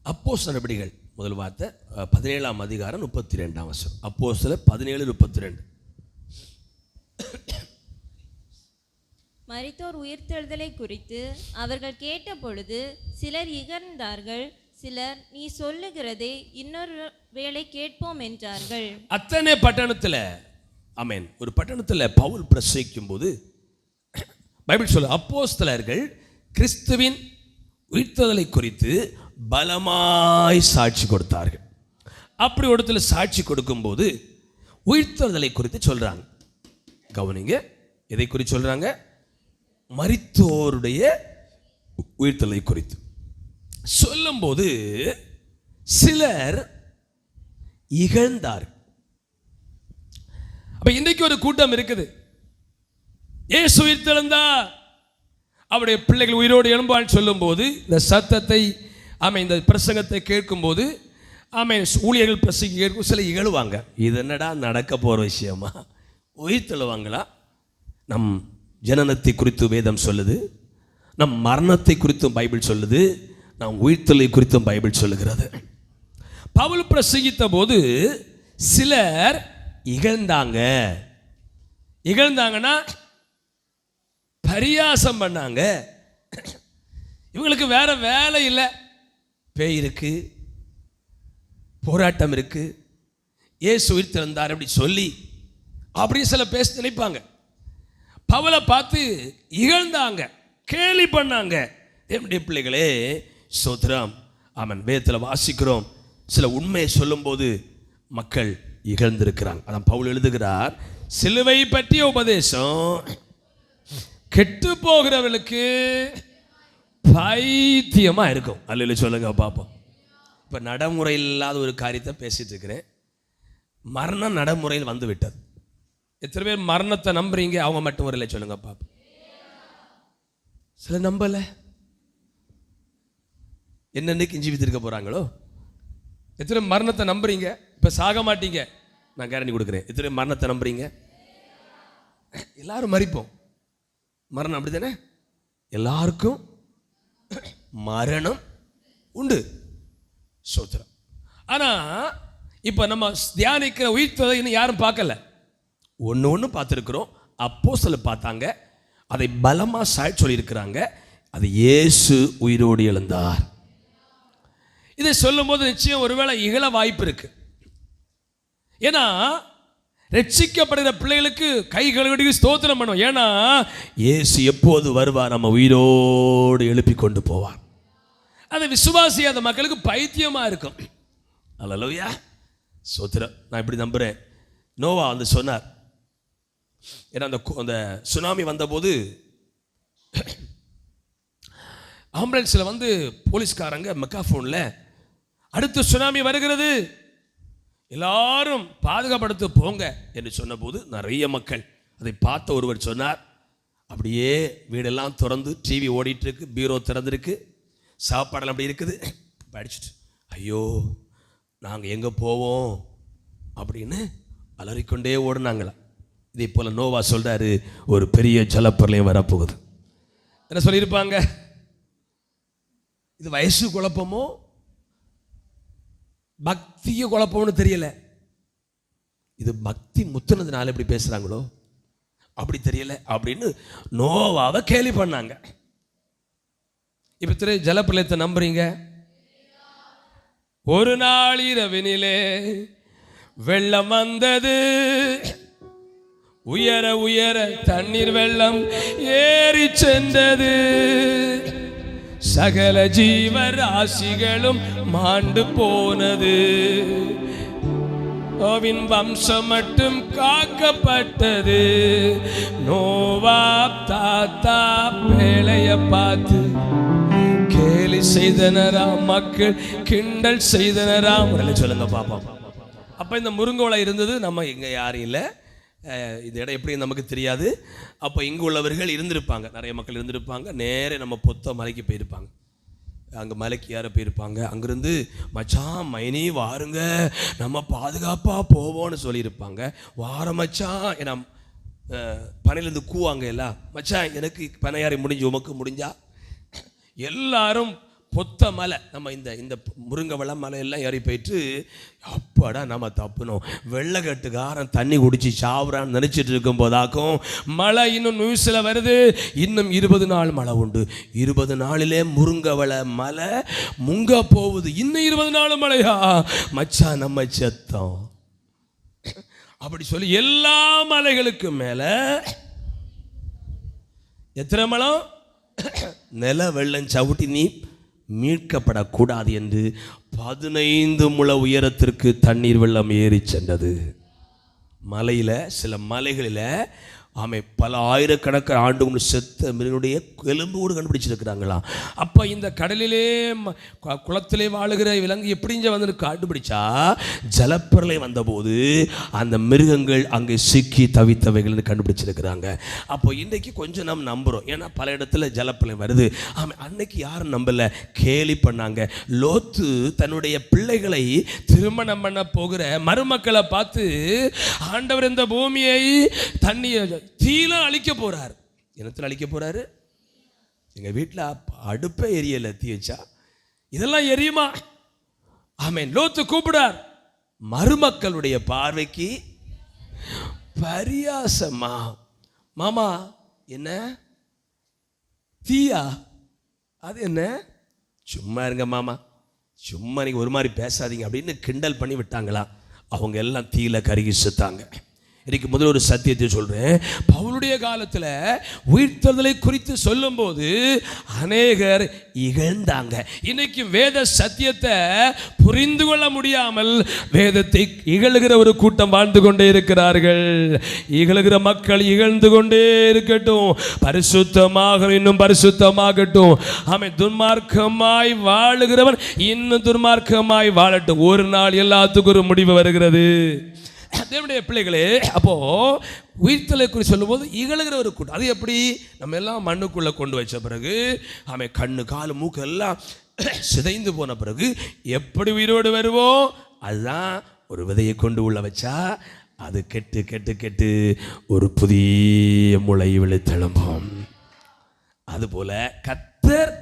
அப்போஸ்தலர் நடபடிகள் முதல் வார்த்தை 17ஆம் அதிகாரம் 32ஆம் வசனம். அப்போஸ்தலர் 17:32. மரித்தோர் உயிர்த்தெழுதலை குறித்து அவர்கள் கேட்ட பொழுது சிலர் இகழ்ந்தார்கள், சிலர் நீ சொல்லுகிறதை இன்னொரு வேளை கேட்போம் என்றார்கள். அத்தனை பட்டணத்தில், ஆமென், ஒரு பட்டணத்தில் பவுல் பிரசங்கிக்கும் போது பைபிள் சொல்ல அப்போஸ்தலர்கள் கிறிஸ்துவின் உயிர்த்தெழுதலை குறித்து பலமாய் சாட்சி கொடுத்தார்கள். அப்படி ஒரு இடத்துல சாட்சி கொடுக்கும்போது உயிர்த்தெழுதலை குறித்து சொல்றாங்க. கவனிங்க, எதை குறித்து சொல்றாங்க? மரித்தோருடைய உயிர்த்தெழுதலை குறித்து சொல்லும்போது சிலர் இகழ்ந்தார். அப்ப இன்றைக்கு ஒரு கூட்டம் இருக்குது. இயேசு உயிர்த்தெழுந்தார், அவருடைய பிள்ளைகள் உயிரோடு எழும்பான்னு சொல்லும்போது இந்த சத்தத்தை, ஆமாம், இந்த பிரசங்கத்தை கேட்கும்போது ஆமாம், ஊழியர்கள் பிரசங்கிக்க சில இகழுவாங்க. இது என்னடா நடக்க போகிற விஷயமா? உயிர் தள்ளுவாங்களா? நம் ஜனனத்தை குறித்து வேதம் சொல்லுது, நம் மரணத்தை குறித்தும் பைபிள் சொல்லுது, நம் உயிர்த்தலை குறித்தும் பைபிள் சொல்லுகிறது. பவுல் பிரசங்கித்த போது சிலர் இகழ்ந்தாங்க. இகழ்ந்தாங்கன்னா பரியாசம் பண்ணாங்க. இவங்களுக்கு வேற வேலை இல்லை, பேய் இருக்கு, போராட்டம் இருக்கு, இயேசு உயிர் திறந்தார் அப்படி சொல்லி அப்படி சில பேச நினைப்பாங்க. பவுலை பார்த்து இகழ்ந்தாங்க, கேலி பண்ணாங்க. என்னுடைய பிள்ளைகளே சோத்ரம், ஆமன், வேதத்தில் வாசிக்கிறோம், சில உண்மையை சொல்லும்போது மக்கள் இகழ்ந்திருக்கிறாங்க. அதான் பவுல் எழுதுகிறார், சிலுவை பற்றிய உபதேசம் கெட்டு போகிறவர்களுக்கு பைத்தியமா இருக்கும். அல்ல சொல்லுங்க பார்ப்போம். இப்போ நடைமுறையில் இல்லாத ஒரு காரியத்தை பேசிட்டு இருக்கிறேன். மரணம் நடைமுறையில் வந்து விட்டது. எத்தனை பேர் மரணத்தை நம்புறீங்க? அவங்க மட்டும் வரல சொல்லுங்க பார்ப்போம். சில நம்பல, என்னன்னைக்கு ஜீவித்திருக்க போறாங்களோ. எத்தனை மரணத்தை நம்புறீங்க? இப்போ சாக மாட்டீங்க, நான் கேரண்டி கொடுக்குறேன். எத்தனை மரணத்தை நம்புறீங்க? எல்லாரும் மறிப்போம். மரணம் அப்படி தானே, எல்லாருக்கும் மரணம் உண்டு. சோத்திரம். ஆனால் இப்போ நம்ம தியானிக்கிற உயிர்த்ததை இன்னும் யாரும் பார்க்கல. ஒன்று பார்த்துருக்குறோம். அப்போஸ்தலர் பார்த்தாங்க, அதை பலமாக சாட்சி சொல்லியிருக்கிறாங்க. அது இயேசு உயிரோடு எழுந்தார். இதை சொல்லும் போது நிச்சயம் ஒருவேளை இகழ வாய்ப்பு இருக்கு. ஏன்னா ரட்சிக்கப்படுகிற பிள்ளைகளுக்கு கைகளுக்கு ஸ்தோத்திரம் பண்ணுவோம். ஏன்னா இயேசு எப்போது வருவார், நம்ம உயிரோடு எழுப்பி கொண்டு போவார். அது விசுவாசியாத மக்களுக்கு பைத்தியமா இருக்கும். அல்லேலூயா, ஸ்தோத்திரம். நான் இப்படி நம்புறேன். நோவா வந்து சொன்னார், ஏன்னா அந்த சுனாமி வந்தபோது ஆம்புலன்ஸில் வந்து போலீஸ்காரங்க மெக்காஃபோனில் அடுத்த சுனாமி வருகிறது, எல்லாரும் பாதுகாப்படுத்த போங்க என்று சொன்னபோது நிறைய மக்கள் அதை பார்த்த ஒருவர் சொன்னார், அப்படியே வீடெல்லாம் திறந்து டிவி ஓடிட்டு இருக்கு, பீரோ திறந்துருக்கு, சாப்பாடெல்லாம் அப்படி இருக்குது, படிச்சுட்டு ஐயோ நாங்கள் எங்கே போவோம் அப்படின்னு அலறிக்கொண்டே ஓடுனாங்களாம். இதே போல் நோவா சொல்கிறாரு, ஒரு பெரிய ஜலப்பிரளயம் வரப்போகுது. என்ன சொல்லியிருப்பாங்க? இது வயசு குழப்பமோ பக்திய குழப்பம்னு தெரியல. இது பக்தி முத்துனதுனால இப்படி பேசுகிறாங்களோ அப்படி தெரியல அப்படின்னு நோவாவை கேலி பண்ணாங்க. இப்போ திரு ஜலப்பிரளயத்தை நம்புறீங்க? ஒரு நாள் இரவினிலே வெள்ளம் வந்தது, உயர உயர தண்ணீர் வெள்ளம் ஏறி சென்றது, சகல ஜீவராசிகளும் மாண்டு போனது, நோவின் வம்சம் மட்டும் காக்கப்பட்டது. நோவா தாத்தா பேழைய பார்த்து கேலி செய்தனராம், மக்கள் கிண்டல் செய்தனராம். சொல்லுங்க பாப்போம். அப்போ இந்த முருங்கோலை இருந்தது, நம்ம இங்கே யாரும் இல்லை, இந்த இடம் எப்படி நமக்கு தெரியாது. அப்போ இங்கு உள்ளவர்கள் இருந்திருப்பாங்க, நிறைய மக்கள் இருந்திருப்பாங்க. நேரே நம்ம பொத்த மலைக்கு போயிருப்பாங்க. அங்கே மலைக்கு யாரை போயிருப்பாங்க. அங்கேருந்து மச்சான் மைனி வாருங்க நம்ம பாதுகாப்பாக போவோன்னு சொல்லியிருப்பாங்க. வார மச்சான், ஏன்னா பனையிலேருந்து கூவாங்க எல்லாம், மச்சான் எனக்கு பனையாரி முடிஞ்சு உமக்கு முடிஞ்சா. எல்லாரும் பொத்த மலை, நம்ம இந்த முருங்கவள மலையெல்லாம் ஏறி போயிட்டு அப்பாடா நம்ம தப்புனோம், வெள்ளக்கட்டுக்காரன் தண்ணி குடிச்சு சாவுறான்னு நினச்சிட்டு இருக்கும் போதாக்கும் மழை இன்னும் நியூஸில் வருது, இன்னும் 20 நாள் மழை உண்டு, 20 நாளிலே முருங்கவள மலை முங்க போகுது, இன்னும் 20 நாள் மழையா மச்சான் நம்ம செத்தோம் அப்படி சொல்லி எல்லா மலைகளுக்கு மேலே எத்தனை மலம் நில வெள்ளம் சவுட்டி நீ மீட்கப்படக்கூடாது என்று 15 முழ உயரத்திற்கு தண்ணீர் வெள்ளம் ஏறி சென்றது. மலையில் சில மலைகளில் ஆமை பல ஆயிரக்கணக்கான ஆண்டு முன் செத்த மிருகனுடைய எலும்போடு கண்டுபிடிச்சிருக்கிறாங்களாம். அப்போ இந்த கடலிலே குளத்திலே வாழுகிற விலங்கு எப்படி வந்து கண்டுபிடிச்சா, ஜலப்பிரளயம் வந்தபோது அந்த மிருகங்கள் அங்கே சிக்கி தவித்தவைகள் கண்டுபிடிச்சிருக்கிறாங்க. அப்போ இன்றைக்கு கொஞ்சம் நாம் நம்புகிறோம், ஏன்னா பல இடத்துல ஜலப்பிரளயம் வருது. ஆமாம், அன்னைக்கு யாரும் நம்பலை, கேலி பண்ணாங்க. லோத்து தன்னுடைய பிள்ளைகளை திருமணம் பண்ண போகிற மருமக்களை பார்த்து, ஆண்டவர் இந்த பூமியை தண்ணியை தீல அழிக்க போறார். என்னத்தில் அழிக்க போறாரு? எங்க வீட்டில் அடுப்பே எரியல, தீ வச்சா இதெல்லாம் எரியுமா? ஆமென். லோத்து கூப்பிடார். மருமக்களுடைய பார்வைக்கு பரியாசமா. மாமா என்ன தீயா? அது என்ன? சும்மா இருங்க மாமா, சும்மா நீங்க ஒரு மாதிரி பேசாதீங்க அப்படின்னு கிண்டல் பண்ணி விட்டாங்களா. அவங்க எல்லாம் தீயில கருகி செத்தாங்க. இன்னைக்கு முதல்ல ஒரு சத்தியத்தை சொல்றேன். பவுலுடைய காலத்தில் உயிர்த்தெழுதலை குறித்து சொல்லும்போது அநேகர் இகழ்ந்தாங்க. இன்னைக்கு வேத சத்தியத்தை புரிந்து கொள்ள முடியாமல் வேதத்தை இகழுகிற ஒரு கூட்டம் வாழ்ந்து கொண்டே இருக்கிறார்கள். இகழுகிற மக்கள் இகழ்ந்து கொண்டே இருக்கட்டும், பரிசுத்தமாக இன்னும் பரிசுத்தமாகட்டும். ஆமென். துன்மார்க்கமாய் வாழுகிறவன் இன்னும் துன்மார்க்கமாய் வாழட்டும். ஒரு நாள் எல்லாத்துக்கும் ஒரு முடிவு வருகிறது. தேவனுடைய பிள்ளைகளே, அப்போ உயிர்த்தலை குறித்து சொல்லும்போது இகழுகிற ஒரு கூட்டம். அது எப்படி? நம்ம எல்லாம் மண்ணுக்குள்ள கொண்டு வச்ச பிறகு, ஆமாம், கண்ணு காலு மூக்கு எல்லாம் சிதைந்து போன பிறகு எப்படி உயிரோடு வருவோம்? அதுதான் ஒரு விதையை கொண்டு உள்ள வச்சா அது கெட்டு கெட்டு கெட்டு ஒரு புதிய முளை விளைத்தெழும்பும். அதுபோல கர்த்தர்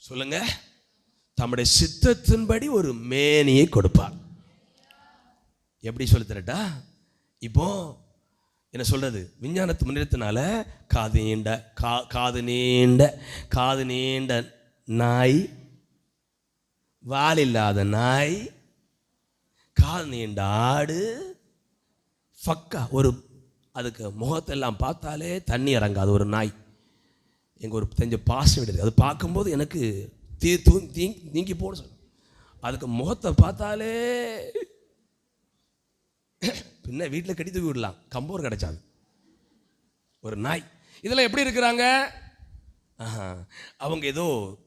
சொல்லுங்க, தம்முடைய சித்தத்தின்படி ஒரு மேனியை கொடுப்பார். எப்படி சொல்லி தரட்டா? இப்போ என்ன சொல்றது, விஞ்ஞானத்து முன்னேற்றத்தினால காது நீண்ட நாய், வால் இல்லாத நாய், காது நீண்ட ஆடு, ஃபக்கா ஒரு அதுக்கு முகத்தெல்லாம் பார்த்தாலே தண்ணி இறங்காது ஒரு நாய். எங்கள் ஒரு தெரிஞ்ச பாசம் விடுது, அது பார்க்கும்போது எனக்கு நீங்கி போட சொல்லும். அதுக்கு முகத்தை பார்த்தாலே பின்ன வீட்டில் கட்டி தூக்கி விடலாம், கம்போர் கிடைச்சாது ஒரு நாய். இதெல்லாம் எப்படி இருக்கிறாங்க? அவங்க ஏதோ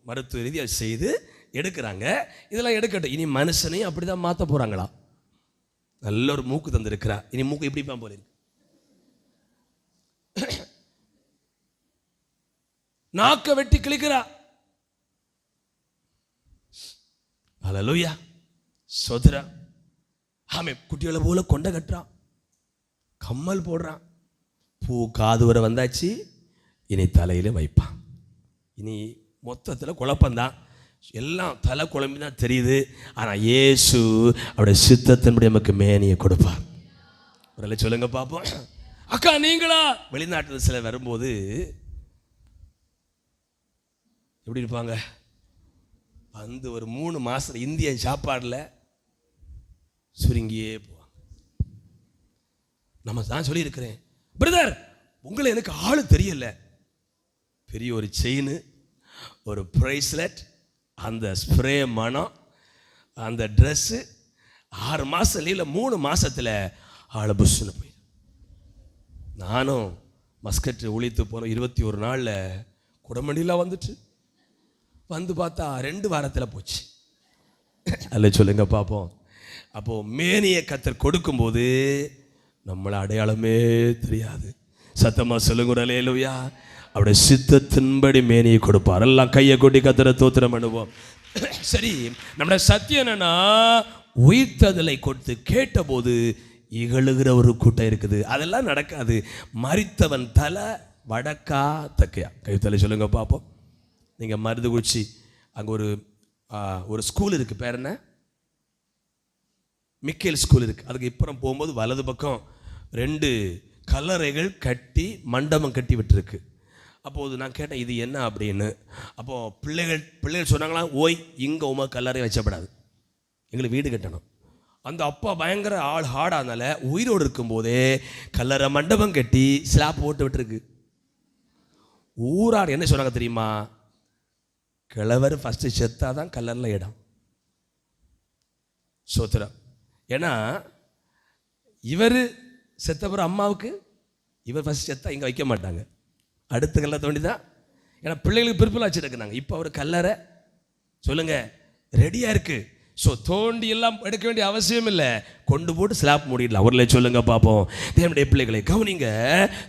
மருத்துவ ரீதியாக செய்து எடுக்கிறாங்க. இதெல்லாம் எடுக்கட்டும், இனி மனுஷனையும் அப்படி தான் மாற்ற போகிறாங்களா? நல்ல ஒரு மூக்கு தந்திருக்கிறா, இனி மூக்கு எப்படி போல இருக்கு. நாக்க வெட்டி கிழிக்கிறா. அல்லேலூயா, சோதரா. ஆமே, குட்டிகளை போல கொண்டை கட்டுறான், கம்மல் போடுறான், பூ காது வரை வந்தாச்சு, இனி தலையில வைப்பான். இனி மொத்தத்தில் குழப்பம்தான், எல்லாம் தலை குழம்பி தான் தெரியுது. ஆனால் இயேசு அவருடைய சித்தத்தின்படி நமக்கு மேனியை கொடுப்பார். ஒரு சொல்லுங்க பார்ப்போம். அக்கா நீங்களா? வெளிநாட்டில் சில வரும்போது எப்படி இருப்பாங்க? வந்து ஒரு 3 மாதம் இந்திய சாப்பாடில் சுருங்கியே போவாங்க. நம்ம தான் சொல்லியிருக்கிறேன், பிரதர் உங்களை எனக்கு ஆளு தெரியல, பெரிய ஒரு செயின், ஒரு ப்ரைஸ்லெட், அந்த ஸ்ப்ரே மனம், அந்த ட்ரெஸ்ஸு, 6 மாதம் லீவில் 3 மாதத்தில் ஆளை புஷ்ஷுன்னு போய். நானும் மஸ்கட்டு ஒழித்து போனோம். 21 நாளில் குடமண்டிலாம் வந்துட்டு வந்து பார்த்தா 2 வாரத்தில் போச்சு. அல்ல சொல்லுங்க பார்ப்போம். அப்போது மேனியை கர்த்தர் கொடுக்கும்போது நம்மளை அடையாளமே தெரியாது. சத்தமாக சொல்லுங்க அல்லேலூயா. அவருடைய சித்தத்தின்படி மேனியை கொடுப்பார். எல்லாம் கையை கொட்டி கர்த்தரை தோத்திரம் பண்ணுவோம். சரி, நம்முடைய சத்தியம் என்னன்னா, உயிர்த்ததலை கொடுத்து கேட்டபோது இகழுகிற ஒரு கூட்டம் இருக்குது. அதெல்லாம் நடக்காது. மரித்தவன் தலை வடக்கா தக்கையா? கைத்தலை சொல்லுங்க பார்ப்போம். நீங்கள் மருதுகுச்சி அங்கே ஒரு ஸ்கூல் இருக்குது, பேர் என்ன? மிக்கேல் ஸ்கூல் இருக்குது. அதுக்கு இப்புறம் போகும்போது வலது பக்கம் 2 கல்லறைகள் கட்டி மண்டபம் கட்டி விட்டுருக்கு. அப்போது நான் கேட்டேன், இது என்ன அப்படின்னு. அப்போது பிள்ளைகள் சொன்னாங்களா, ஓய் இங்கே உமா கல்லறை வச்சப்படாது, எங்களுக்கு வீடு கட்டணும். அந்த அப்பா பயங்கர ஹார்டானால உயிரோடு இருக்கும்போதே கல்லறை மண்டபம் கட்டி ஸ்லாப் போட்டு விட்டுருக்கு. ஊரார் என்ன சொன்னாங்க தெரியுமா? கிழவர் ஃபஸ்ட்டு செத்தாதான் கல்லறில் இடம். சோத்திரம். ஏன்னா இவர் செத்தப்புறம் அம்மாவுக்கு இவர் ஃபஸ்ட் செத்தா இங்கே வைக்க மாட்டாங்க, அடுத்த கல்லை தோண்டி தான். ஏன்னா பிள்ளைகளுக்கு பிற்புல வச்சுருக்குறாங்க. இப்போ அவர் கல்லறை சொல்லுங்க ரெடியாக இருக்குது. ஸோ தோண்டி எல்லாம் எடுக்க வேண்டிய அவசியம் இல்லை, கொண்டு போட்டு ஸ்லாப் மூடிடலாம். அவர்களே சொல்லுங்க பார்ப்போம். தேவனுடைய பிள்ளைகளை கவனிங்க.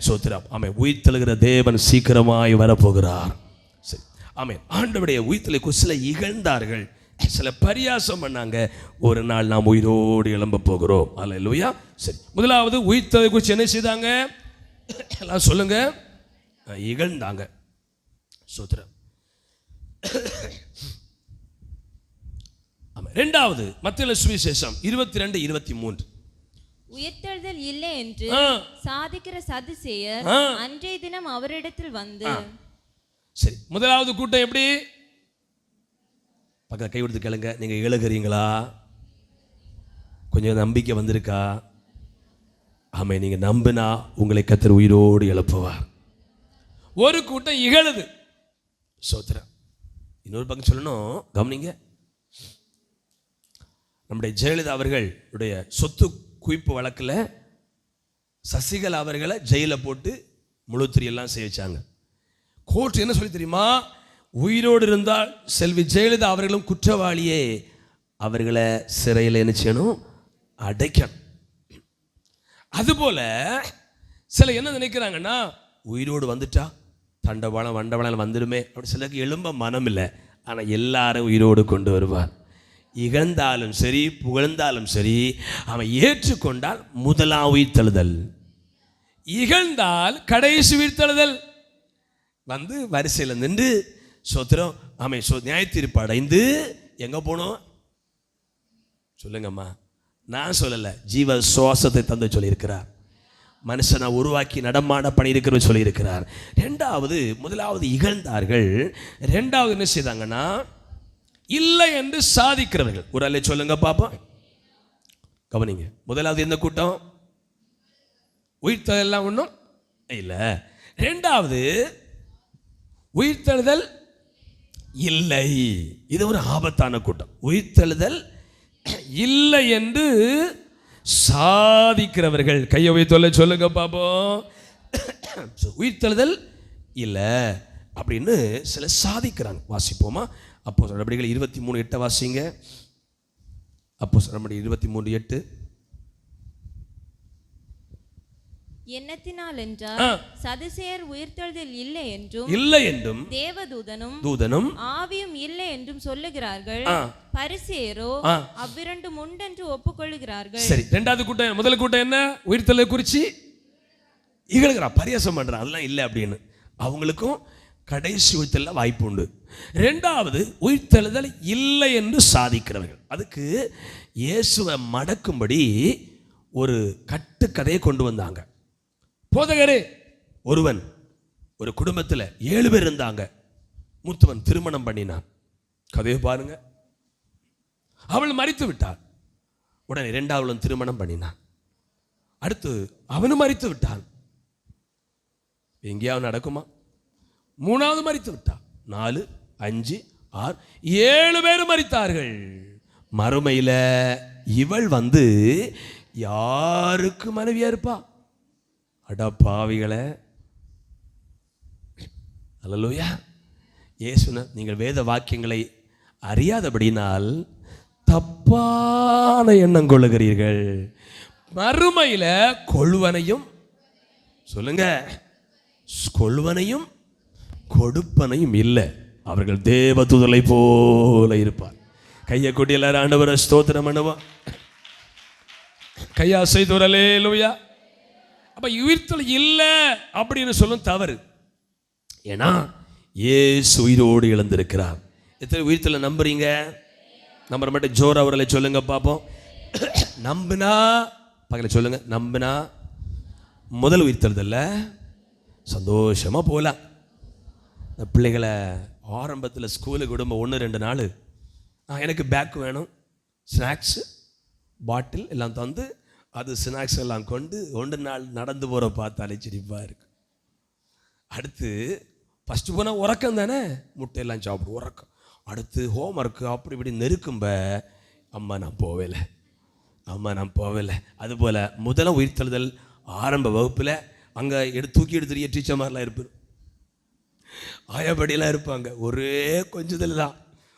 சோத்திரம். ஆமென். உயிர்த்தெழுகிற தேவன் சீக்கிரமாய் வரப்போகிறார். சரி, ஆமென். ஆண்டவருடைய உயிர்த்தெழுதலை சில இகழ்ந்தார்கள், சில பரியாசம் பண்ணாங்க. ஒரு நாள் நாம் உயிரோடு எழும்ப போகிறோம். அல்லேலூயா. சரி, முதலாவது உயிர்த்தெழுதலை குறித்து என்ன செய்தாங்க? எல்லாம் சொல்லுங்க, இகழ்ந்தாங்க. சோத்திரம். இரண்டாவது மத்தேயு சுவிசேஷம் 22:23. உயிர்த்தெழுதல் இல்லை என்று சாதிக்கிற சதுசேயர் அன்றைய தினம் அவரிடத்தில் வந்து. சரி, முதலாவது கூட்டம் எப்படி? பக்கத்துல கை கொடுத்து கேளுங்க, நீங்க எழுகிறீங்களா? கொஞ்சம் நம்பிக்கை வந்திருக்கா? ஆமை, நீங்க நம்பினா உங்களை கர்த்தர் உயிரோடு எழுப்புவார். ஒரு கூட்டம் இகழுது. சோத்திரம். இன்னொரு பக்கம் சொல்லணும், கவனிங்க. நம்முடைய ஜெயலலிதா அவர்களுடைய சொத்து குவிப்பு வழக்கில் சசிகலா அவர்களை ஜெயிலில் போட்டு முழுத்திரியெல்லாம் செய்ய வச்சாங்க. கோர்ட் என்ன சொல்லி தெரியுமா? உயிரோடு இருந்தால் செல்வி ஜெயலலிதா அவர்களும் குற்றவாளியே, அவர்களை சிறையில் என்ன செய்யணும்? அடைக்கணும். அதுபோல சில என்ன நினைக்கிறாங்கன்னா, உயிரோடு வந்துட்டா தண்டவாளம் வண்டவாளம் வந்துடுமே அப்படி சிலருக்கு எழும்ப மனம் இல்லை. ஆனால் எல்லாரும் உயிரோடு கொண்டு வருவார். இகழ்ந்தாலும் சரி புகழ்ந்தாலும் சரி, அவன் ஏற்றுக்கொண்டால் முதலாம் உயிர்த்தெழுதல், இகழ்ந்தால் கடைசி உயிர்த்தெழுதல். வந்து வரிசையில் நின்று சோத்திரம். ஆமை, நியாயத்தீர்ப்பு அடைந்து எங்கே போனோம் சொல்லுங்கம்மா? நான் சொல்லலை, ஜீவ சுவாசத்தை தந்து சொல்லியிருக்கிறார். மனுஷனை உருவாக்கி நடமாட பண்ணியிருக்கிறவர் சொல்லியிருக்கிறார். முதலாவது இகழ்ந்தார்கள். ரெண்டாவது என்ன செய்தாங்கன்னா, இல்லை என்று சாதிக்கிறவர்கள். ஒரு அல்ல சொல்லுங்க பாப்போம், கவனிங்க. முதலாவது எந்த கூட்டம்? உயிர்த்தெல்லாம் ஒன்றும் இல்லை. ரெண்டாவது உயிர்த்தெழுதல் இல்லை. இது ஒரு ஆபத்தான கூட்டம். உயிர்த்தெழுதல் இல்லை என்று சாதிக்கிறவர்கள். கையை உயர்த்தி சொல்லுங்க பாப்போம். உயிர்த்தெழுதல் இல்லை அப்படின்னு சில சாதிக்கிறாங்க. வாசிப்போமா? அப்போஸ்தலர் நடபடிகள் 23:8 வாசிங்க. அப்போஸ்தலர் நடபடிகள் 23:8. எண்ணத்தினால் என்றால் சதுசேயர் உயிர்த்தெழுதல் இல்லை என்றும் தேவதூதனும் ஆவியும் இல்லை என்றும் சொல்லுகிறார்கள். பரிசேயரோ அவ்விரண்டும் உண்டென்று ஒப்புக்கொள்ளுகிறார்கள். சரி, இரண்டாவது கூட்டம். முதல் கூட்டம் என்ன? உயிர்த்தெழுதலை குறித்து இகழ்கிறான், பரியாசம் பண்றான், அதெல்லாம் இல்லை அப்படின்னு. அவங்களுக்கும் கடைசி உயிர்த்தெழுதல் வாய்ப்பு உண்டு. இரண்டாவது உயிர்த்தெழுதல் இல்லை என்று சாதிக்கிறவர்கள். அதுக்கு இயேசுவை மடக்கும்படி ஒரு கட்டுக்கதையை கொண்டு வந்தாங்க. போதகரே, ஒரு குடும்பத்தில் 7 பேர் இருந்தாங்க. மூத்தவன் திருமணம் பண்ணினான். கதையை பாருங்க. அவள் மரித்து விட்டாள். உடனே இரண்டாவதும் திருமணம் பண்ணினான். அடுத்து அவனும் மரித்து விட்டான். எங்கேயாவது நடக்குமா? மூணாவது மரித்து விட்டான். 4, 5, 6, 7 பேர் மரித்தார்கள். மறுமையில் இவள் வந்து யாருக்கு மனைவியா இருப்பா? அட பாவிகளே! அல்லேலூயா. இயேசுன, நீங்கள் வேத வாக்கியங்களை அறியாதபடினால் தப்பான எண்ணம் கொள்ளுகிறீர்கள். மறுமையில் கொள்வனையும் சொல்லுங்க, கொள்வனையும் கொடுப்பனையும் இல்லை. அவர்கள் தேவதூதலை போல இருப்பார். கையை கொட்டி எல்லாரும் ஆண்டவரை ஸ்தோத்திரம் பண்ணுவோம். கையா செய்து அல்லேலூயா. அப்ப உயிர்த்தெழுதல் இல்லை அப்படின்னு சொல்லும் தவறு. ஏன்னா இயேசு உயிரோடு எழுந்திருக்கிறார். எத்தனை உயிர்த்தெழுதலை நம்புறீங்க? நம்புற மட்டும் ஜோர் அவர்களை சொல்லுங்க பார்ப்போம். நம்பினா பக்கத்தில் சொல்லுங்க, நம்பினா முதல் உயிர்த்தெழுதல்ல சந்தோஷமாக போகலாம். பிள்ளைகளை ஆரம்பத்தில் ஸ்கூலுக்கு விடும்ப 1-2 நாள் எனக்கு பேக் வேணும், ஸ்நாக்ஸு பாட்டில் எல்லாம் தந்து, அது ஸ்நாக்ஸ் எல்லாம் கொண்டு 1 நாள் நடந்து போகிற பார்த்தாலே சிரிப்பாக இருக்கு. அடுத்து ஃபஸ்ட்டு போனால் உறக்கம் தானே, முட்டையெல்லாம் சாப்பிடு உறக்கம். அடுத்து ஹோம் ஒர்க்கு அப்படி இப்படி நெருக்கும்ப, அம்மா நான் போகலை. அதுபோல் முதல்ல உயிர்த்தெழுதல் ஆரம்ப வகுப்பில் அங்கே தூக்கி எடுத்துறிய டீச்சர் மாதிரிலாம் இருப்பார், ஆயாபடியெல்லாம் இருப்பாங்க. ஒரே கொஞ்சத்தில் தான்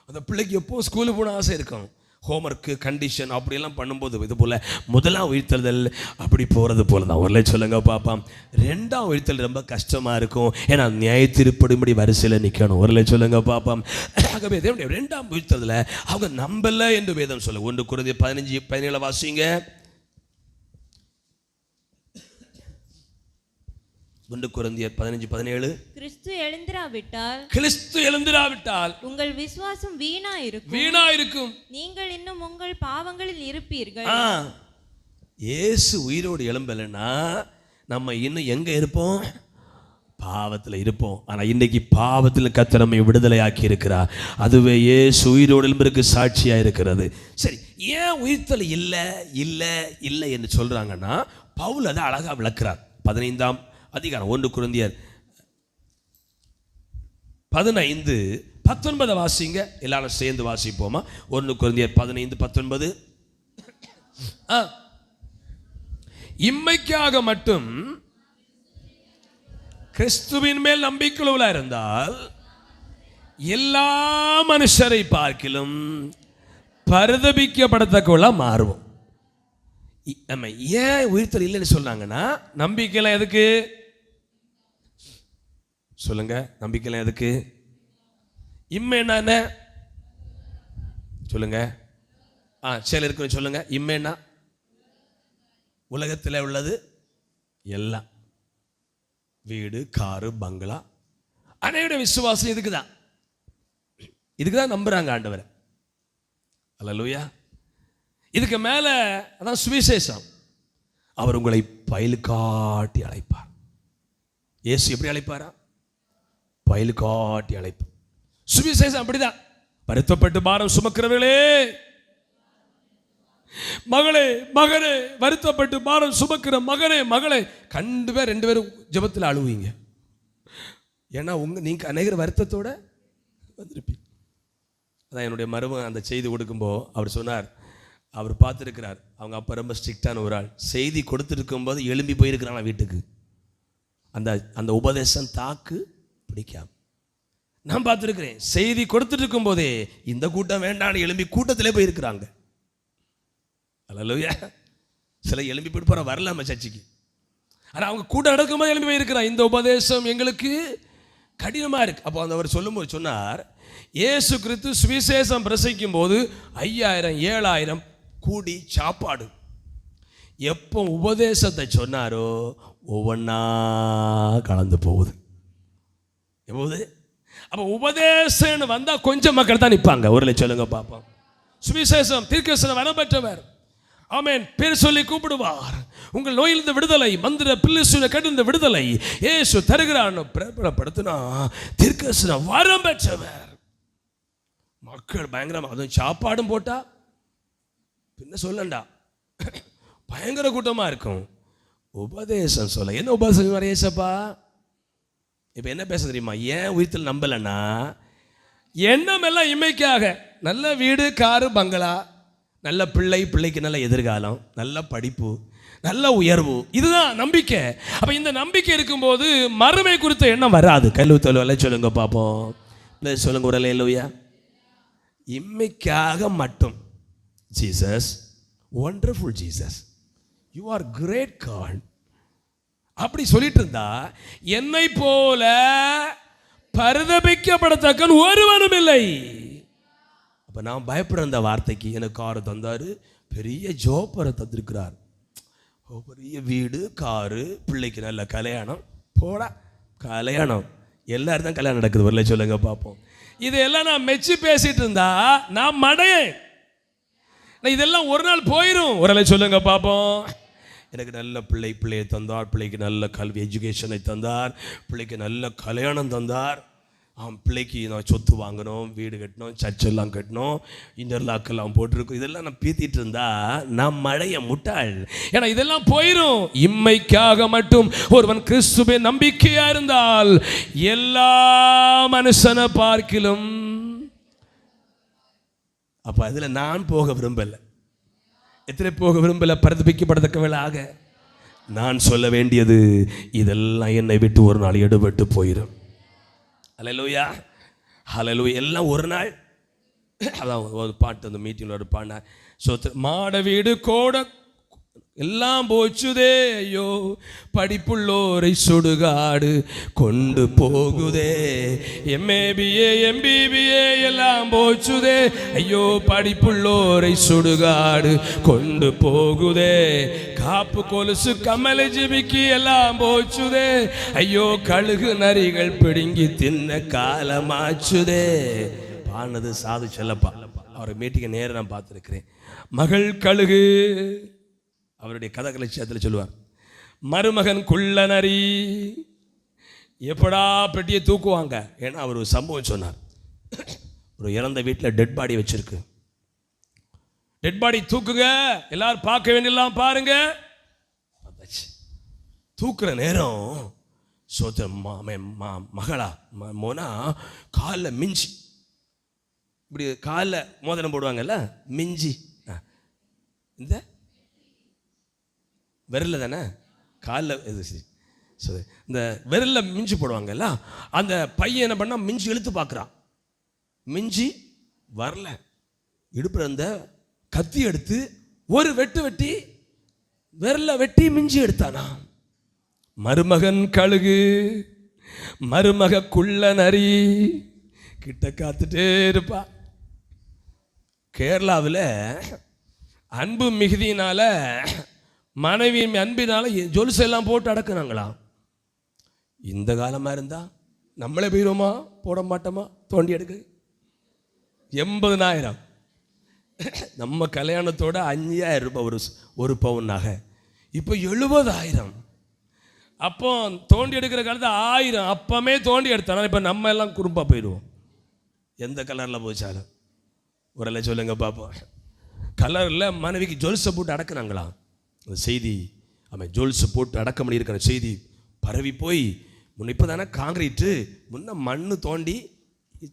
அந்த பிள்ளைக்கு எப்போ ஸ்கூலுக்கு போன ஆசை இருக்கும். ஹோம்ஒர்க்கு கண்டிஷன் அப்படியெல்லாம் பண்ணும்போது இது போல் முதலாம் உயிர்த்தெழுதல் அப்படி போகிறது போல தான். ஒரு சொல்லுங்க பாப்பாம். ரெண்டாம் உயிர்த்தெழுதல் ரொம்ப கஷ்டமாக இருக்கும், ஏன்னா நியாயத்தீர்ப்படிபடி வரிசையில் நிற்கணும். ஒரு சொல்லுங்க பாப்பாம். ஆகவே ரெண்டாம் உயிர்த்தெழுதலை அவங்க நம்பலை என்று வேதம் சொல்ல. 1 Corinthians 15:17 வாசிங்க. 1 Corinthians 15:17. கிறிஸ்து எழுந்திராவிட்டால் உங்கள் விசுவாசம் வீணா இருக்கும். நீங்கள் இன்னும் உங்கள் பாவங்களில் இருப்பீர்கள். இயேசு உயிரோடு எழும்பலைன்னா நம்ம இன்னும் எங்க இருப்போம்? பாவத்தில் இருப்போம். ஆனால் இன்னைக்கு பாவத்தில் கர்த்தர் நம்மை விடுதலையாக்கி இருக்கிறார். அதுவே இயேசு உயிரோடு எழும்புறதுக்கு சாட்சியா இருக்கிறது. சரி, ஏன் உயிர்த்தல் இல்லை இல்லை இல்லை என்று சொல்றாங்கன்னா பவுல் அதை அழகா விளக்குறார். 15ஆம் அதிகாரம் 1 Corinthians 15:19 வாசிங்க. எல்லாரும் சேர்ந்து வாசிப்போமா? 1 Corinthians 15:19. இம்மைக்காக மட்டும் கிறிஸ்துவின் மேல் நம்பிக்கையுள்ள இருந்தால் எல்லா மனுஷரை பார்க்கிலும் பரிதபிக்கப்படத்தக்கவளா மாறுவோம். நம்ம ஏன் உயிர்த்தல் இல்லைன்னு சொன்னாங்கன்னா நம்பிக்கைலாம் எதுக்கு சொல்லுங்க? நம்பிக்கைலாம் எதுக்கு? இம்மை என்ன சொல்லுங்க? சரி இருக்கு சொல்லுங்க. இம்மைன்னா உலகத்தில் உள்ளது எல்லாம், வீடு, காரு, பங்களா. அனைவருடைய விசுவாசம் இதுக்குதான், இதுக்குதான் நம்புறாங்க ஆண்டவரை. அல்லேலூயா. இதுக்கு மேல அதான் சுவிசேஷம். அவர் உங்களை பயில் காட்டி அழைப்பார். இயேசு எப்படி அழைப்பாரா? பயில் காட்டி அழைப்பு. சுவிசேஷம் அப்படிதான். வருத்தப்பட்டு பாரம் சுமக்கிறவர்களே, மகளே மகனே, வருத்தப்பட்டு பாரம் சுமக்கிற மகனே மகளே, 2 பேரும் ஜெபத்தில் அழுவீங்க. ஏன்னா நீங்க அநேகர் வருத்தத்தோட வந்திருப்பீங்க. அதான் என்னுடைய மருமகன் அந்த செய்தி கொடுக்கும்போது அவர் சொன்னார், அவர் பார்த்துருக்கிறார், அவங்க அப்பா ரொம்ப ஸ்ட்ரிக்டான ஒரு ஆள். செய்தி கொடுத்துருக்கும் போது எழும்பி போயிருக்கிறாங்க வீட்டுக்கு. அந்த உபதேசம் தாக்கு பிடிக்காம நான் பார்த்துருக்கிறேன். செய்தி கொடுத்துட்டு இருக்கும் போதே இந்த கூட்டம் வேண்டான்னு எழும்பி கூட்டத்திலே போயிருக்கிறாங்க. அல்லேலூயா. சில எழும்பி போட்டு போற வரலாம சர்ச்சைக்கு, ஆனால் அவங்க கூட்டம் நடக்கும்போது எழும்பி போயிருக்கிறான். இந்த உபதேசம் எங்களுக்கு கடினமா இருக்கு. அப்போ அவர் சொல்லும்போது சொன்னார், இயேசு கிறிஸ்து சுவிசேஷம் பிரசங்கிக்கும் போது 5000 7000 கூடி சாப்பாடு. எப்போ உபதேசத்தை சொன்னாரோ ஒவ்வொன்னா கலந்து போகுது. எப்போது? அப்போ உபதேசம் வந்தா கொஞ்சம் மக்கள் தான் நிற்பாங்க. ஒரு சொல்லுங்க பாப்போம். சுவிசேஷம் தீர்க்கதரிசனம் வரம் பெற்றவர், ஆமென், பேர் சொல்லி கூப்பிடுவார். உங்கள் நோயிலிருந்து விடுதலை, மந்திர பில்லிசூல கடிந்த விடுதலை இயேசு தருகிறார் பிரபலப்படுத்தினா தீர்க்கதரிசனம் வரம் பெற்றவர். மக்கள் பயங்கரமா, அதுவும் சாப்பாடும் போட்டா பின்ன சொல்லண்டா, பயங்கர கூட்டமா இருக்கும். உபதேசம் சொல்ல என்ன உபதேசம் வரையேசப்பா? இப்ப என்ன பேச தெரியுமா? ஏன் உயிர்த்தல் நம்பலன்னா எண்ணம் எல்லாம் இம்மைக்காக. நல்ல வீடு, காரு, பங்களா, நல்ல பிள்ளைக்கு நல்ல எதிர்காலம், நல்ல படிப்பு, நல்ல உயர்வு, இதுதான் நம்பிக்கை. அப்ப இந்த நம்பிக்கை இருக்கும்போது மறுமை குறித்த எண்ணம் வராது. கல்லூத்தொலை சொல்லுங்க பாப்போம். சொல்லுங்க ஒரு அல்லேலூயா. இம்மைக்காக மட்டும். Jesus, wonderful Jesus, you are great God அப்படி சொல்லிட்டு இருந்தா என்னை போல பரிதபிக்கப்படத்தக்க ஒருவனும் இல்லை. அப்ப நான் பயப்படுற அந்த வார்த்தைக்கு, எனக்கு காரு தந்தாரு, பெரிய ஜோப்பரை தந்திருக்கிறார், பெரிய வீடு, காரு, பிள்ளைக்கு நல்ல கல்யாணம். போடா, கல்யாணம் எல்லாரும் தான் கல்யாணம் நடக்குது. வரல சொல்லுங்க பார்ப்போம். இதெல்லாம் நான் மெச்சு பேசிட்டு இருந்தா நான் மடையேன். இதெல்லாம் ஒரு நாள் போயிடும். ஒரு சொல்லுங்க பார்ப்போம். எனக்கு நல்ல பிள்ளையை தந்தார், பிள்ளைக்கு நல்ல கல்வி எஜுகேஷனை தந்தார், பிள்ளைக்கு நல்ல கல்யாணம் தந்தார். பிள்ளைக்கு நான் சொத்து வாங்கணும், வீடு கட்டணும், சர்ச்செல்லாம் கட்டணும், இன்டர்லாக்கெல்லாம் போட்டிருக்கோம். இதெல்லாம் நான் பீத்திட்டு இருந்தா நான் மழைய முட்டாள். ஏன்னா இதெல்லாம் போயிடும். இம்மைக்காக மட்டும் ஒருவன் கிறிஸ்துவே நம்பிக்கையா இருந்தால் எல்லா மனுஷனை பார்க்கிலும். அப்ப அதுல நான் போக விரும்பல. எத்தனை போக விரும்பல? பரிதபிக்கப்படத்தக்கவளாக நான் சொல்ல வேண்டியது இதெல்லாம் என்னை விட்டு ஒரு நாள் எடுபட்டு போயிடும். ஹல்லேலூயா, ஹல்லேலூயா. எல்லாம் ஒரு நாள். அதான் ஒரு பாட்டு அந்த மீட்டிங்கில் ஒரு பாடினா, மாட வீடு கோட எல்லாம் போச்சுதே, ஐயோ படிப்புள்ளோரை சுடுகாடு கொண்டு போகுதே, MABA MBBA எல்லாம் போச்சுதே, ஐயோ படிப்புள்ளோரை சுடுகாடு கொண்டு போகுதே, காப்பு கொலுசு கமல ஜிபிக்கு எல்லாம் போச்சுதே, ஐயோ கழுகு நரிகள் பிடுங்கி தின்ன காலமாச்சுதே. பானது சாது செல்லப்பா. அவரை மீட்டிங்க நேரம் நான் பார்த்துருக்கிறேன். மகள் கழுகு அவருடைய கதகலட்சியத்தில் சொல்லுவார், மருமகன் குள்ள நரி. எப்படா பெட்டியை தூக்குவாங்க? ஏன்னா அவர் ஒரு சம்பவம் சொன்னார். ஒரு இறந்த வீட்டில் டெட் பாடி வச்சிருக்கு. டெட் பாடி தூக்குங்க, எல்லாரும் பார்க்க வேண்டியெல்லாம் பாருங்க. தூக்குற நேரம் சோத்த மகளா மோனா காலில் மிஞ்சி, இப்படி காலில் மோதிரம் போடுவாங்கல்ல, மிஞ்சி இந்த விரலில் தானே காலில் இந்த விரலில் மிஞ்சி போடுவாங்கல்ல, அந்த பையன் என்ன பண்ணால் மிஞ்சி இழுத்து பார்க்குறான். மிஞ்சி வரல. இடுப்புற அந்த கத்தி எடுத்து ஒரு வெட்டி விரலில் வெட்டி மிஞ்சி எடுத்தானா. மருமகன் கழுகு, மருமக குள்ள நரி கிட்ட காத்துட்டே இருப்பா. கேரளாவில் அன்பு மிகுதியினால, மனைவியின் அன்பினால ஜொலுசெல்லாம் போட்டு அடக்குனாங்களா. இந்த காலமாக இருந்தால் நம்மளே போயிடுவோமா? போட மாட்டோமா? தோண்டி எடுக்க 80,000. நம்ம கல்யாணத்தோட 5,000 ரூபாய் ஒரு பவுன் நகை. இப்போ 70,000. அப்போ தோண்டி எடுக்கிற காலத்தில் 1000. அப்பமே தோண்டி எடுத்தானா. இப்போ நம்ம எல்லாம் குறும்பாக போயிடுவோம். எந்த கலரில் போச்சாலும் ஒரு சொல்லுங்க பார்ப்போம். கலரில் மனைவிக்கு ஜொல்ஸை போட்டு அடக்குனாங்களா. அந்த செய்தி, அவன் ஜொல்ஸை போட்டு அடக்கம் பண்ணியிருக்கிற செய்தி பரவி போய், முன்ன இப்போ தானே காங்கிரீட்டு, முன்ன மண் தோண்டி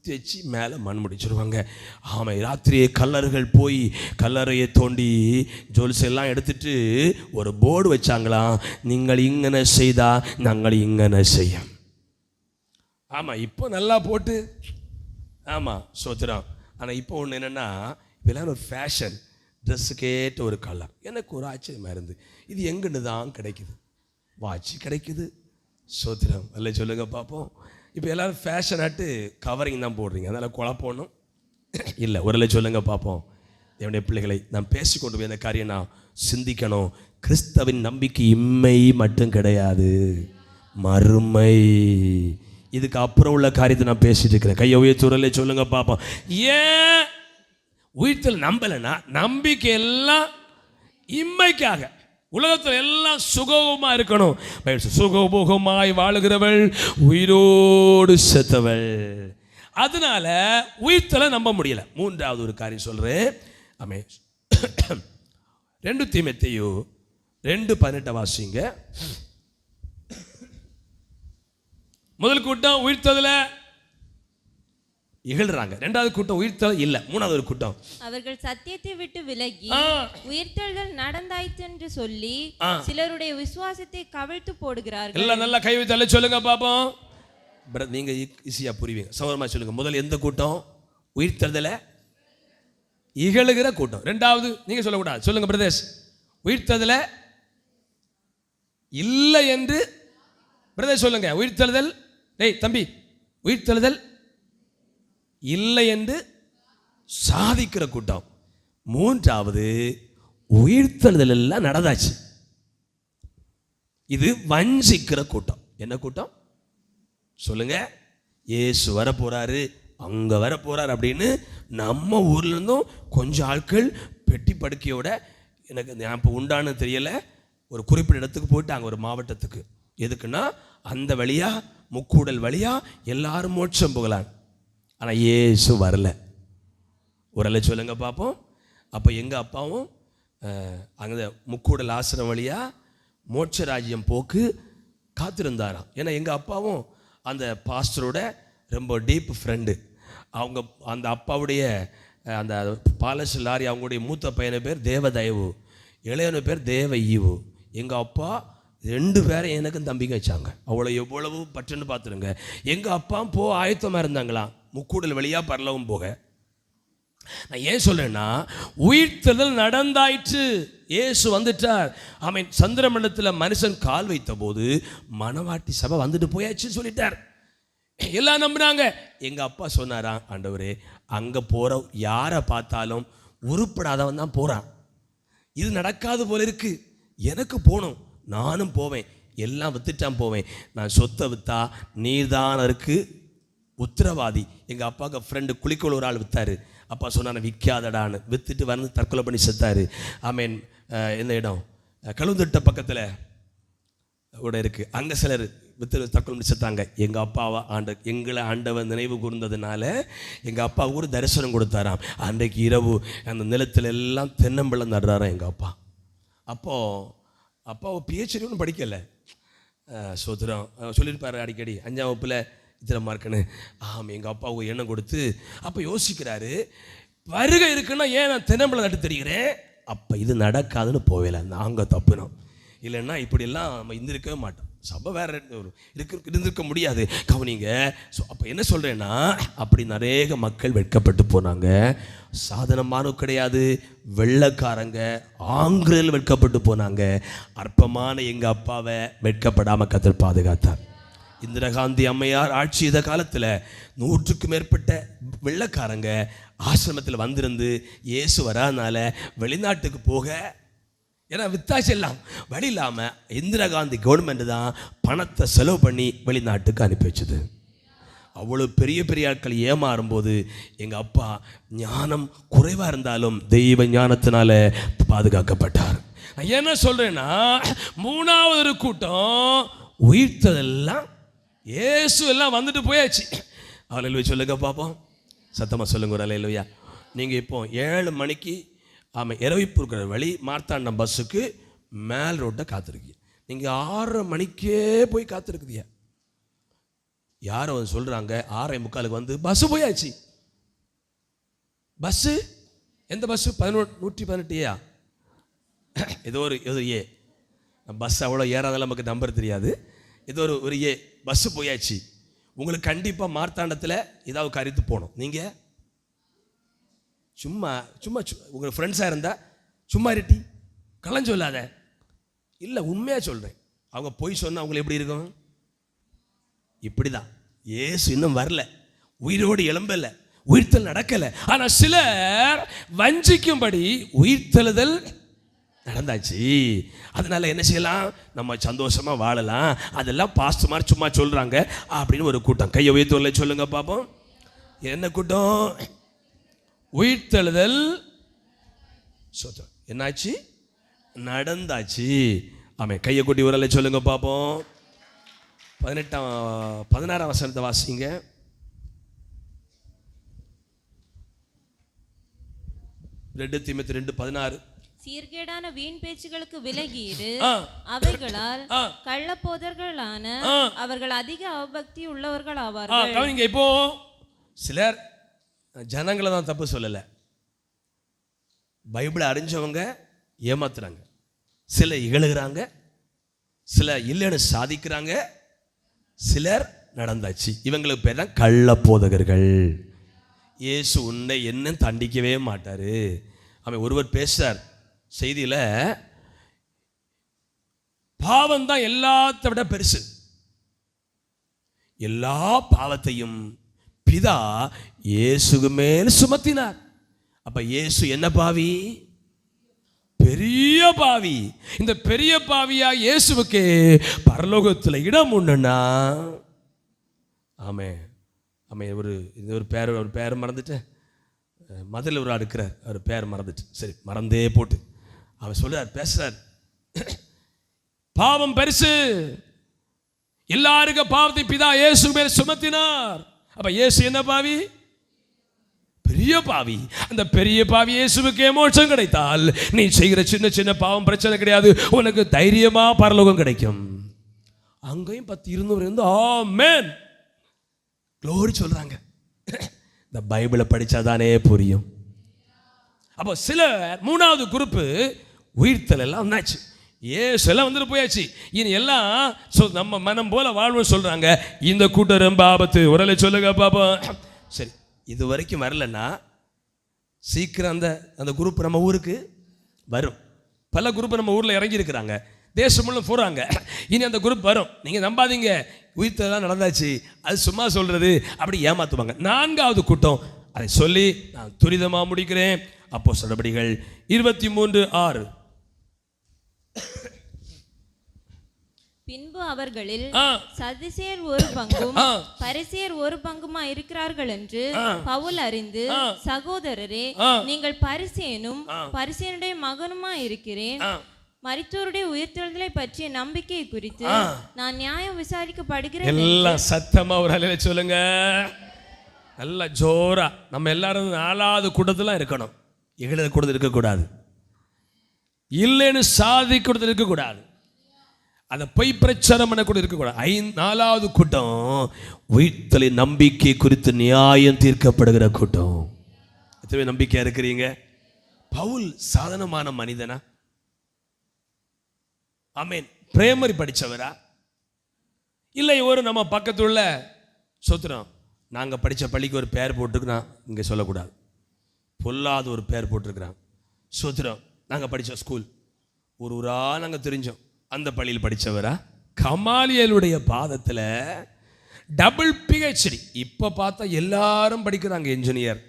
வச்சு மேலே மண் முடிச்சிருவாங்க. ஆமாம், ராத்திரியே கல்லர்கள் போய் கல்லறையை தோண்டி ஜொல்ஸ் எல்லாம் எடுத்துட்டு ஒரு போர்டு வச்சாங்களாம், நீங்கள் இங்கன செய்தா நாங்கள் இங்கன செய்ய. ஆமாம், இப்போ நல்லா போட்டு, ஆமாம் சோத்திரம். ஆனால் இப்போ ஒன்று என்னென்னா, இப்போலாம் ஒரு ஃபேஷன், ட்ரெஸ்ஸுக்கேற்ற ஒரு கலர். எனக்கு ஒரு ஆச்சரியமாக இருந்து, இது எங்கன்னு தான் கிடைக்குது? வாட்சி கிடைக்குது. சோத்திரம் அல்ல சொல்லுங்க பார்ப்போம். இப்போ எல்லோரும் ஃபேஷன் ஆட்டு கவரிங் தான் போடுறீங்க, அதனால் குழப்பணும் இல்லை. ஒரு சொல்லுங்க பார்ப்போம். என்னுடைய பிள்ளைகளை நான் பேசிக்கொண்டு போய் அந்த காரியம் நான் சிந்திக்கணும். கிறிஸ்தவின் நம்பிக்கை இம்மை மட்டும் கிடையாது, மறுமை. இதுக்கு அப்புறம் உள்ள காரியத்தை நான் பேசிட்டு இருக்கிறேன். கையை உயர்த்துறல சொல்லுங்க பார்ப்போம். ஏன் உயிர்த்தல் நம்பலைன்னா, நம்பிக்கை எல்லாம் இம்மைக்காக. உலகத்தில் எல்லாம் சுகமாக இருக்கணும். சுகபோகமாய் வாழுகிறவள் உயிரோடு செத்தவள். அதனால உயிர்த்தலை நம்ப முடியல. மூன்றாவது ஒரு காரியம் சொல்றேன். ஆமே, 2 தீமோத்தேயு 2:18 வாசிங்க. முதல் கூட்டம் உயிர்த்ததில் இகழ்றாங்க. 2வது கூட்டம் உயிர்த்தல் இல்ல. 3வது ஒரு கூட்டம் அவர்கள் சத்தியத்தை விட்டு விலகி உயிர்த்தெழுதல் நடந்தாயிற்று என்று சொல்லி சிலருடைய விசுவாசத்தை கவிழ்த்து போடுகிறார்கள். எல்லாம் நல்லா கை வைத்து சொல்லுங்க பாப்போம். நீங்க ஈஸியா புரிவீங்க. சௌரமா சொல்லுங்க. முதல் எந்த கூட்டம்? உயிர்த்தெழுதலை இகழுகிற கூட்டம். 2வது நீங்க சொல்லக்கூடாது, சொல்லுங்க பிரதேஷ். உயிர்த்தெழுதலை இல்லை என்று பிரதேஷ் சொல்லுங்க. உயிர்த்தெழுதல், டேய் தம்பி, உயிர்த்தெழுதல் இல்லை என்று சாதிக்கிற கூட்டம். 3வது உயிர்த்தெழுதல் எல்லாம் நடந்தாச்சு, இது வஞ்சிக்கிற கூட்டம். என்ன கூட்டம் சொல்லுங்க? இயேசு வர போறாரு, அங்க வர போறாரு அப்படின்னு நம்ம ஊர்ல இருந்தும் கொஞ்சம் ஆட்கள் பெட்டி படுக்கையோட, எனக்கு இப்போ உண்டானு தெரியல, ஒரு குறிப்பிட்ட இடத்துக்கு போயிட்டு அங்கே ஒரு மாவட்டத்துக்கு. எதுக்குன்னா அந்த வழியா, முக்கூடல் வழியா எல்லாரும் மோட்சம் போகலாம். ஆனால் இயேசு வரல. ஒரு சொல்லுங்க பார்ப்போம். அப்போ எங்கள் அப்பாவும் அங்கே முக்கூடல் ஆசிரம் வழியா மோட்ச ராஜ்யம் போக்கு காத்திருந்தாராம். ஏன்னா எங்கள் அப்பாவும் அந்த பாஸ்டரோட ரொம்ப டீப் ஃப்ரெண்டு. அவங்க அந்த அப்பாவுடைய அந்த பாலஸ் லாரி, அவங்களுடைய மூத்த பையனை பேர் தேவதயவு, இளையன பேர் தேவ ஈவு. எங்கள் அப்பா 2 பேரை எனக்கும் தம்பிங்க வச்சாங்க. அவ்வளோ எவ்வளவு பற்றுன்னு பார்த்துருங்க. எங்கள் அப்பா ஆயத்தமாக இருந்தாங்களாம் முக்கூடல் வழியாக பரலவும் போக. நான் ஏன் சொல்றேன்னா, உயிர்த்தெழுதல் நடந்தாயிற்று, இயேசு வந்துட்டார். ஆமென். சந்திரமண்டலத்தில் மனுஷன் கால் வைத்த போது மணவாட்டி சபை வந்துட்டு போயாச்சுன்னு சொல்லிட்டார். எல்லாம் நம்பினாங்க. எங்கள் அப்பா சொன்னாராம், ஆண்டவரே அங்கே போகிற யாரை பார்த்தாலும் உருப்படாதவன் தான் போகிறான், இது நடக்காது போல இருக்கு, எனக்கு போகணும், நானும் போவேன், எல்லாம் வித்துட்டான் போவேன், நான் சொத்தை விற்றா நீர்தான் இருக்கு உத்தரவாதி. எங்கள் அப்பாவுக்கு ஃப்ரெண்டு குளிக்கோள் ஒரு ஆள் விற்றாரு. அப்பா சொன்னான் விற்காதடான்னு, விற்றுட்டு வந்து தற்கொலை பண்ணி செத்தாரு. ஆமேன். எந்த இடம், கழுந்தட்ட பக்கத்தில் கூட இருக்குது, அங்கே சிலர் விற்று தற்கொலை பண்ணி செத்தாங்க. எங்கள் அப்பாவை எங்களை ஆண்டவன் நினைவு கூர்ந்ததுனால எங்கள் அப்பாவுக்கு ஒரு தரிசனம் கொடுத்தாராம். அன்றைக்கு இரவு அந்த நிலத்தில் எல்லாம் தென்னம்பழம் நடுறாராம் எங்கள் அப்பா. அப்பாவை பிஹெச்டி ஒன்றும் படிக்கலை, சோத்திரம் சொல்லியிருப்பார் அடிக்கடி 5ஆம் வகுப்பில் இத்தனை மார்க்குன்னு. எங்கள் அப்பாவுக்கு எண்ணம் கொடுத்து அப்போ யோசிக்கிறாரு, வருகை இருக்குன்னா ஏன் நான் தென்னம்பழம் நட்டு தெரிகிறேன், அப்போ இது நடக்காதுன்னு போவேல, நாங்கள் தப்புனோம், இல்லைன்னா இப்படியெல்லாம் நம்ம இருந்திருக்கவே மாட்டோம், சபை வேற இருந்திருக்க முடியாது. கவனிங்க. ஸோ அப்போ என்ன சொல்கிறேன்னா, அப்படி நிறைய மக்கள் வெட்கப்பட்டு போனாங்க. சாதனமானு கிடையாது, வெள்ளைக்காரங்க ஆங்கிலேயர்கள் வெட்கப்பட்டு போனாங்க. அற்பமான எங்கள் அப்பாவை வெட்கப்படாமல் கர்த்தர் பாதுகாத்தார். இந்திரா காந்தி அம்மையார் ஆட்சி செய்த காலத்தில் 100க்கும் மேற்பட்ட வெள்ளைக்காரங்க ஆசிரமத்தில் வந்திருந்து இயேசு வராதனால வெளிநாட்டுக்கு போக, ஏன்னா வித்தாச்சு எல்லாம் வழி இல்லாமல் இந்திரா காந்தி கவர்மெண்ட் தான் பணத்தை செலவு பண்ணி வெளிநாட்டுக்கு அனுப்பி வச்சுது. அவ்வளோ பெரிய பெரிய ஆட்கள் ஏமாறும்போது எங்கள் அப்பா ஞானம் குறைவாக இருந்தாலும் தெய்வ ஞானத்தினால பாதுகாக்கப்பட்டார். நான் என்ன சொல்கிறேன்னா, 3வது ஒரு கூட்டம் உயிர்த்ததெல்லாம் இயேசு எல்லாம் வந்துட்டு போயாச்சு. அல்லேலூயா சொல்லுங்க பார்ப்போம், சத்தமாக சொல்லுங்க ஒரு அல்லேலூயா. நீங்கள் இப்போ 7 மணிக்கு இரவிப்பூர் வழி மார்த்தாண்டம் பஸ்ஸுக்கு மேல் ரோட்டை காத்திருக்கீங்க. நீங்கள் 6:30 மணிக்கே போய் காத்திருக்குதியா. யாரும் வந்து சொல்கிறாங்க 6:45 வந்து பஸ்ஸு போயாச்சு. பஸ்ஸு எந்த பஸ்ஸு? 118 ஏதோ ஒரு ஏ பஸ், அவ்வளோ ஏறாதால நமக்கு நம்பர் தெரியாது, ஏதோ ஒரு ஏ பஸ்ஸு போயாச்சு. உங்களுக்கு கண்டிப்பாக மார்த்தாண்டத்தில் ஏதாவது கருத்து போகணும். நீங்கள் சும்மா உங்கள் ஃப்ரெண்ட்ஸாக இருந்தால் சும்மா இருட்டி கலஞ்சு சொல்லாத, இல்லை உண்மையாக சொல்கிறேன், அவங்க போய் சொன்னால் அவங்களுக்கு எப்படி இருக்கும்? இப்படி தான். இயேசு இன்னும் வரல, உயிரோடு எழும்பலை, உயிர்த்தல் நடக்கலை. ஆனால் சிலர் வஞ்சிக்கும்படி உயிர்த்தெழுதல் நடந்தாச்சு, அதனால என்ன செய்யலாம், நம்ம சந்தோஷமா வாழலாம், அதெல்லாம் பாஸ்ட் மாதிரி சும்மா சொல்றாங்க அப்படின்னு ஒரு கூட்டம். கையை உயர்த்தல சொல்லுங்க பாப்போம். என்ன கூட்டம்? உயிர்த்தெழுதல் என்னாச்சு? நடந்தாச்சு. ஆமாம். கையை கூட்டி உரலை சொல்லுங்க பாப்போம். 16ஆம் வசனத்தை வாசிங்க. தீமோத்தேயு 2:16. சீர்கேடான வீண் பேச்சுகளுக்கு விலகியிரு, அவைகளால் கள்ளப்போதர்களான அவர்கள் அதிக அவபக்தி உள்ளவர்கள் ஆவார்கள். இப்போ சிலர் ஜனங்களை தான் தப்பு சொல்லல, பைபிளை அறிஞ்சவங்க ஏமாத்துறாங்க, சில இகழுகிறாங்க, சில இல்லைன்னு சாதிக்கிறாங்க, சிலர் நடந்தாச்சு. இவங்களுக்கு பேர் தான் கள்ளப்போதகர்கள். இயேசு உன்னை என்ன தண்டிக்கவே மாட்டாரு. அவன் ஒருவர் பேசுறார் செய்தியில, பாவம் தான் எல்லாத்தை விட பெருசு, எல்லா பாவத்தையும் பிதா இயேசுக்கு மேல் சுமத்தினார். அப்ப இயேசு என்ன பாவி? பெரிய பாவி. இந்த பெரிய பாவியா இயேசுவுக்கு பரலோகத்தில் இடம் உண்டுன்னா, ஆமே ஆமே. ஒரு பேர் மறந்துட்டேன், மதில் ஒரு ஆள் இருக்கிறார், அவர் பேர் மறந்துட்டு, சரி மறந்தே போட்டு அவர் சொல்றார், பேசுறார், பாவம் பெருசு, எல்லாருக்கும் பாவத்தை பிதா இயேசு மேல் சுமத்தினார். அப்ப இயேசு என்ன பாவி? பெரிய பாவி. அந்த பெரிய பாவி இயேசுவுக்கு மோட்சம் கிடைத்தால் நீ செய்கிற சின்ன சின்ன பாவம் பிரச்சனை கிடையாது, உனக்கு தைரியமா பரலோகம் கிடைக்கும். அங்கேயும் 10-200 இருந்து ஆமென் க்ளோரி சொல்றாங்க. இந்த பைபிளை படிச்சாதானே புரியும். அப்போ சில 3வது குரூப்பு உயிர்த்தல் எல்லாம் என்னாச்சு? எல்லாம் வந்துட்டு போயாச்சு. இனி எல்லாம் நம்ம மனம் போல வாழ்வோம் சொல்றாங்க. இந்த கூட்டம் ரொம்ப ஆபத்து. உரலை சொல்லுங்க பாப்போம். சரி, இது வரைக்கும் வரலன்னா சீக்கிரம் அந்த குரூப் நம்ம ஊருக்கு வரும். பல குரூப் நம்ம ஊரில் இறங்கி இருக்கிறாங்க, தேசமுள்ள போகிறாங்க. இனி அந்த குரூப் வரும். நீங்கள் நம்பாதீங்க, உயிர்த்தெல்லாம் நடந்தாச்சு, அது சும்மா சொல்கிறது, அப்படி ஏமாற்றுவாங்க. 4வது கூட்டம், அதை சொல்லி நான் துரிதமாக முடிக்கிறேன். அப்போஸ்தலர் நடபடிகள் 23:6. பின்பு அவர்களில் சதுசேயர் ஒரு பங்கும் பரிசேயர் ஒரு பங்குமா இருக்கிறார்கள் என்று பவுல் அறிந்து, சகோதரரே, நீங்கள் பரிசேயனும் பரிசேயனுடைய மகனுமா இருக்கிறேன், மரித்தோருடைய உயிர்த்தெழுதலை பற்றிய நம்பிக்கை குறித்து நான் நியாயம் விசாரிக்கப்படுகிறேன். எல்லாம் சத்தமா ஒரு அலையில சொல்லுங்க, நல்லா ஜோரா. நம்ம எல்லாரும் 4வது கூட்டத்துல இருக்கணும். எங்களது கூட்டத்தில் இருக்கக்கூடாது, இல்லைன்னு சாதி கூட்டத்தில் இருக்கக்கூடாது, அதை பொய் பிரச்சாரம் பண்ண கூட இருக்கக்கூடாது. 4வது கூட்டம் உயிர்த்தலை நம்பிக்கை குறித்து நியாயம் தீர்க்கப்படுகிற கூட்டம். எத்தனை நம்பிக்கையா இருக்கிறீங்க? பவுல் சாதாரணமான மனிதனா? ஆமென். பிரைமரி படித்தவரா? இல்லை ஒரு நம்ம பக்கத்துள்ள சொத்துறோம். நாங்கள் படித்த பள்ளிக்கு ஒரு பேர் போட்டுருக்குறான், இங்கே சொல்லக்கூடாது, பொல்லாத ஒரு பேர் போட்டிருக்கிறான். சொத்துறோம், நாங்கள் படித்த ஸ்கூல் ஒரு ஊராக நாங்கள் தெரிஞ்சோம், அந்த பள்ளியில் படித்தவரா? கமாலியலுடைய பாதத்தில் டபுள் PhD. இப்போ பார்த்தா எல்லாரும் படிக்கிறாங்க இன்ஜினியர்,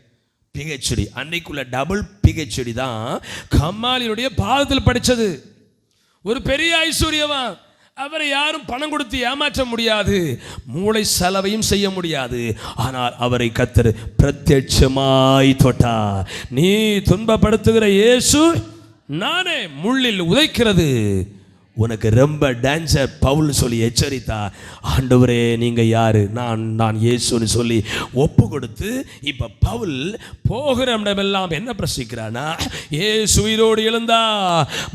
PhD. அன்னைக்குள்ள டபுள் PhD தான் கமாலியலுடைய பாதத்தில் படித்தது. ஒரு பெரிய ஐஸ்வர்யவான். அவரை யாரும் பணம் கொடுத்து ஏமாற்ற முடியாது, மூளை செலவையும் செய்ய முடியாது. ஆனால் அவரை கர்த்தர் பிரத்யட்சமாய் தொட்டார். நீ துன்பப்படுத்துகிற இயேசு நானே, முள்ளில் உதைக்கிறது உனக்கு ரொம்ப டேஞ்சர் பவுல் சொல்லி எச்சரித்தா. ஆண்டவரே நீங்க யாரு? நான் இயேசுன்னு சொல்லி ஒப்பு கொடுத்து இப்ப பவுல் போகிற இடமெல்லாம் என்ன பிரசிக்கிறானா, இயேசு உயிரோடு எழுந்தா.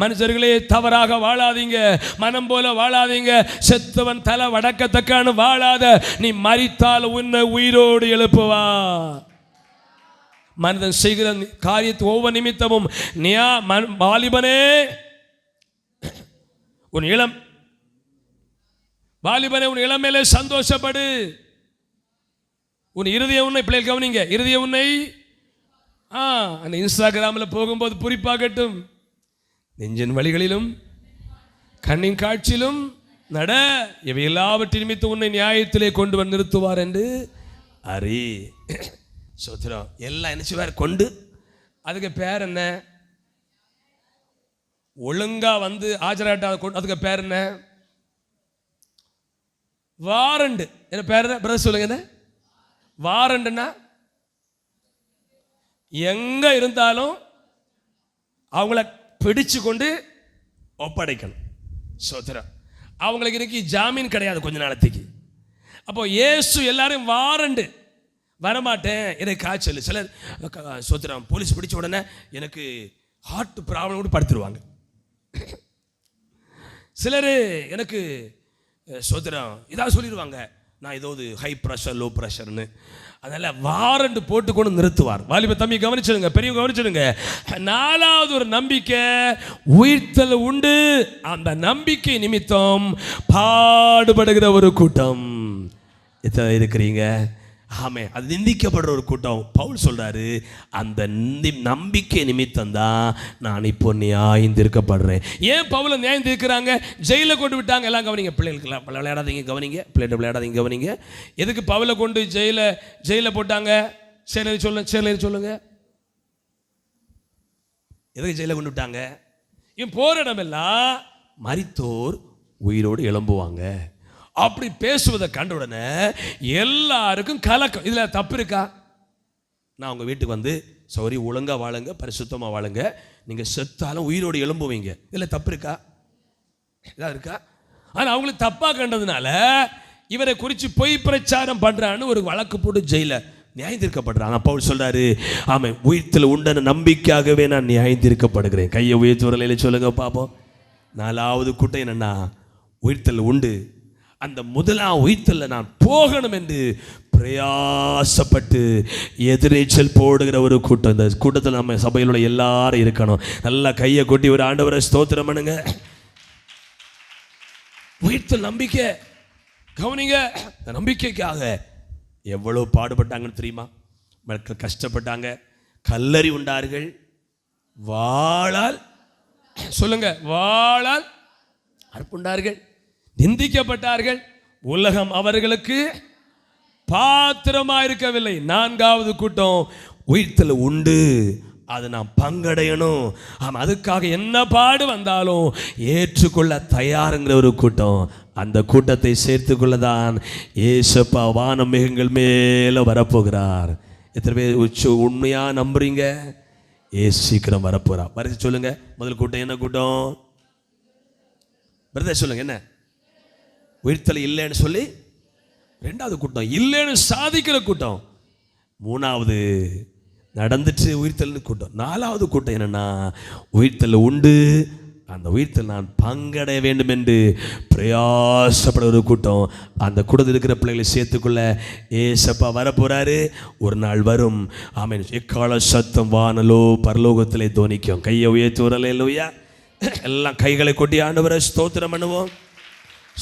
மனுஷர்களே, தவறாக வாழாதீங்க, மனம் போல வாழாதீங்க. செத்தவன் தலை வடக்கத்தக்கான வாழாத, நீ மரித்தால் உன்னை உயிரோடு எழுப்புவா. மனிதன் செய்கிற காரியத்தை ஒவ்வொரு நிமித்தமும் வாலிபனே, உன் வாலிபனே, உன் இளமையிலே சந்தோஷப்படு. உன் இருதய உன்னை, பிள்ளைகள் கவனிங்க, இருதய உன்னை அந்த இன்ஸ்டாகிராமில் போகும்போது குறிப்பாகட்டும். நெஞ்சின் வழிகளிலும் கண்ணின் காட்சியிலும் நட, இவை எல்லாவற்றின் நிமித்தம் உன்னை நியாயத்திலே கொண்டு வந்து நிறுத்துவார் என்று அறி. சோத்திரம் எல்லாம் என்ன செய்வார்? கொண்டு. அதுக்கு பேர் என்ன? ஒழுங்கா வந்து ஆஜராட்டா. அதுக்கு பேர் என்ன? வாரண்டு. என்ன பேர்? பிரதர் சொல்லுங்க. என்ன வாரண்டுன்னா? எங்க இருந்தாலும் அவங்கள பிடிச்சு கொண்டு ஒப்படைக்கணும். சோத்திரம். அவங்களுக்கு இன்னைக்கு ஜாமீன் கிடையாது கொஞ்ச நாளத்துக்கு. அப்போ இயேசு எல்லாரும் வாரண்டு, வரமாட்டேன், எனக்கு காய்ச்சல். சிலர் சோத்திரம் போலீஸ் பிடிச்ச உடனே எனக்கு ஹார்ட் ப்ராப்ளம் கூட படுத்துருவாங்க. சிலர் எனக்கு சோத்திரம் இதாக சொல்லிடுவாங்க, நான் ஏதாவது ஹை ப்ரெஷர் லோ ப்ரெஷர்னு. அதனால் வாரண்டு போட்டு கொண்டு நிறுத்துவார். வாலிப தம்பி கவனிச்சிடுங்க, பெரியவங்க கவனிச்சிடுங்க. 4வது ஒரு நம்பிக்கை, உயிர்த்தல் உண்டு. அந்த நம்பிக்கை நிமித்தம் பாடுபடுகிற ஒரு கூட்டம் எத்தனை இருக்கிறீங்க? ஆமே, அது நிந்திக்கப்படுற ஒரு கூட்டம். பவுல் சொல்றாரு, அந்த நம்பிக்கை நிமித்தம் தான் நான் இப்போ நியாயம் தீர்க்கப்படுறேன். ஏன் பவுல நியாயம் தீர்க்கிறாங்க? ஜெயில கொண்டு விட்டாங்க. எல்லாம் கவனிங்க, பிள்ளைகளுக்கு விளையாடாதீங்க, கவனிங்க, பிள்ளைகள் விளையாடாதீங்க, கவனிங்க. எதுக்கு பவுல கொண்டு ஜெயில போட்டாங்க? சரி சொல்லுங்க, எதுக்கு ஜெயில கொண்டு விட்டாங்க? இவன் போற இடமெல்லாம் மரித்தோர் உயிரோடு எழும்புவாங்க அப்படி பேசுவதை கண்ட உடனே எல்லாருக்கும் கலக்கம். இதில் தப்பு இருக்கா? நான் உங்கள் வீட்டுக்கு வந்து சௌரி ஒழுங்காக வாழுங்க, பரிசுத்தமாக வாழுங்க, நீங்கள் செத்தாலும் உயிரோடு எழும்புவீங்க, இதில் தப்பு இருக்கா? இதாக இருக்கா? ஆனால் அவங்களுக்கு தப்பாக கண்டதுனால இவரை குறித்து பொய் பிரச்சாரம் பண்ணுறான்னு ஒரு வழக்கு போட்டு ஜெயில நியாயம் தீர்க்கப்படுறாங்க. பவுல் சொல்றாரு, ஆமை, உயிர்த்தல் உண்டான நம்பிக்கையாகவே நான் நியாயம் தீர்க்கப்படுகிறேன். கையை உயர்த்தி வரலையில சொல்லுங்க பார்ப்போம். 4வது கூட்டம் என்னன்னா, உயிர்த்தல் உண்டு. அந்த முதலாம் உயிர்த்தல்ல நான் போகணும் என்று பிரயாசப்பட்டு எதிரேச்சல் போடுகிற ஒரு கூட்டம். இந்த கூட்டத்தில் நம்ம சபையில் உள்ள எல்லாரும் இருக்கணும். நல்லா கையை கொட்டி ஒரு ஆண்டவரை ஸ்தோத்திரம் பண்ணுங்க. உயிர்த்தல் நம்பிக்கை. கவனிங்க, இந்த நம்பிக்கைக்காக எவ்வளவு பாடுபட்டாங்கன்னு தெரியுமா? மக்கள் கஷ்டப்பட்டாங்க, கல்லறி உண்டார்கள், வாளால் சொல்லுங்க, வாளால் அறுப்புண்டார்கள், நிந்திக்கப்பட்டார்கள், உலகம் அவர்களுக்கு பாத்திரமா இருக்கவில்லை. நான்காவது கூட்டம், உயிர்த்தல் உண்டு, அது நாம் பங்கடையணும், ஆமாம், அதுக்காக என்ன பாடு வந்தாலும் ஏற்றுக்கொள்ள தயாருங்கிற ஒரு கூட்டம். அந்த கூட்டத்தை சேர்த்துக்கொள்ளதான் ஏசப்பா வானம் மேகங்கள் மேலே வரப்போகிறார். எத்தனை பேர் உண்மையா நம்புறீங்க? சீக்கிரம் வரப்போறா. வரைச்சு சொல்லுங்க. முதல் கூட்டம் என்ன கூட்டம்? பிரதர் சொல்லுங்க, என்ன? உயிர்த்தல் இல்லைன்னு சொல்லி. ரெண்டாவது கூட்டம் இல்லைன்னு சாதிக்கிற கூட்டம். மூணாவது நடந்துட்டு உயிர்த்தல் கூட்டம். நாலாவது கூட்டம் என்னன்னா, உயிர்த்தல் உண்டு, அந்த உயிர்த்தல் நான் பங்கடைய வேண்டும் என்று பிரயாசப்பட ஒரு கூட்டம். அந்த கூட்டத்தில் இருக்கிற பிள்ளைகளை சேர்த்துக்குள்ள ஏசப்பா வரப்போறாரு. ஒரு நாள் வரும், ஆமென், எக்கால சத்தம் வானலோ பரலோகத்திலே தோனிக்கும். கையை உயர்த்தி வரலே இல்லையா? எல்லாம் கைகளை கொட்டி ஆண்டவரை ஸ்தோத்திரம் பண்ணுவோம்.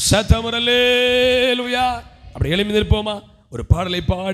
சத்தம் அல்லேலூயா. அப்படி எழுப்பி நிற்போமா? ஒரு பாடலை பாடி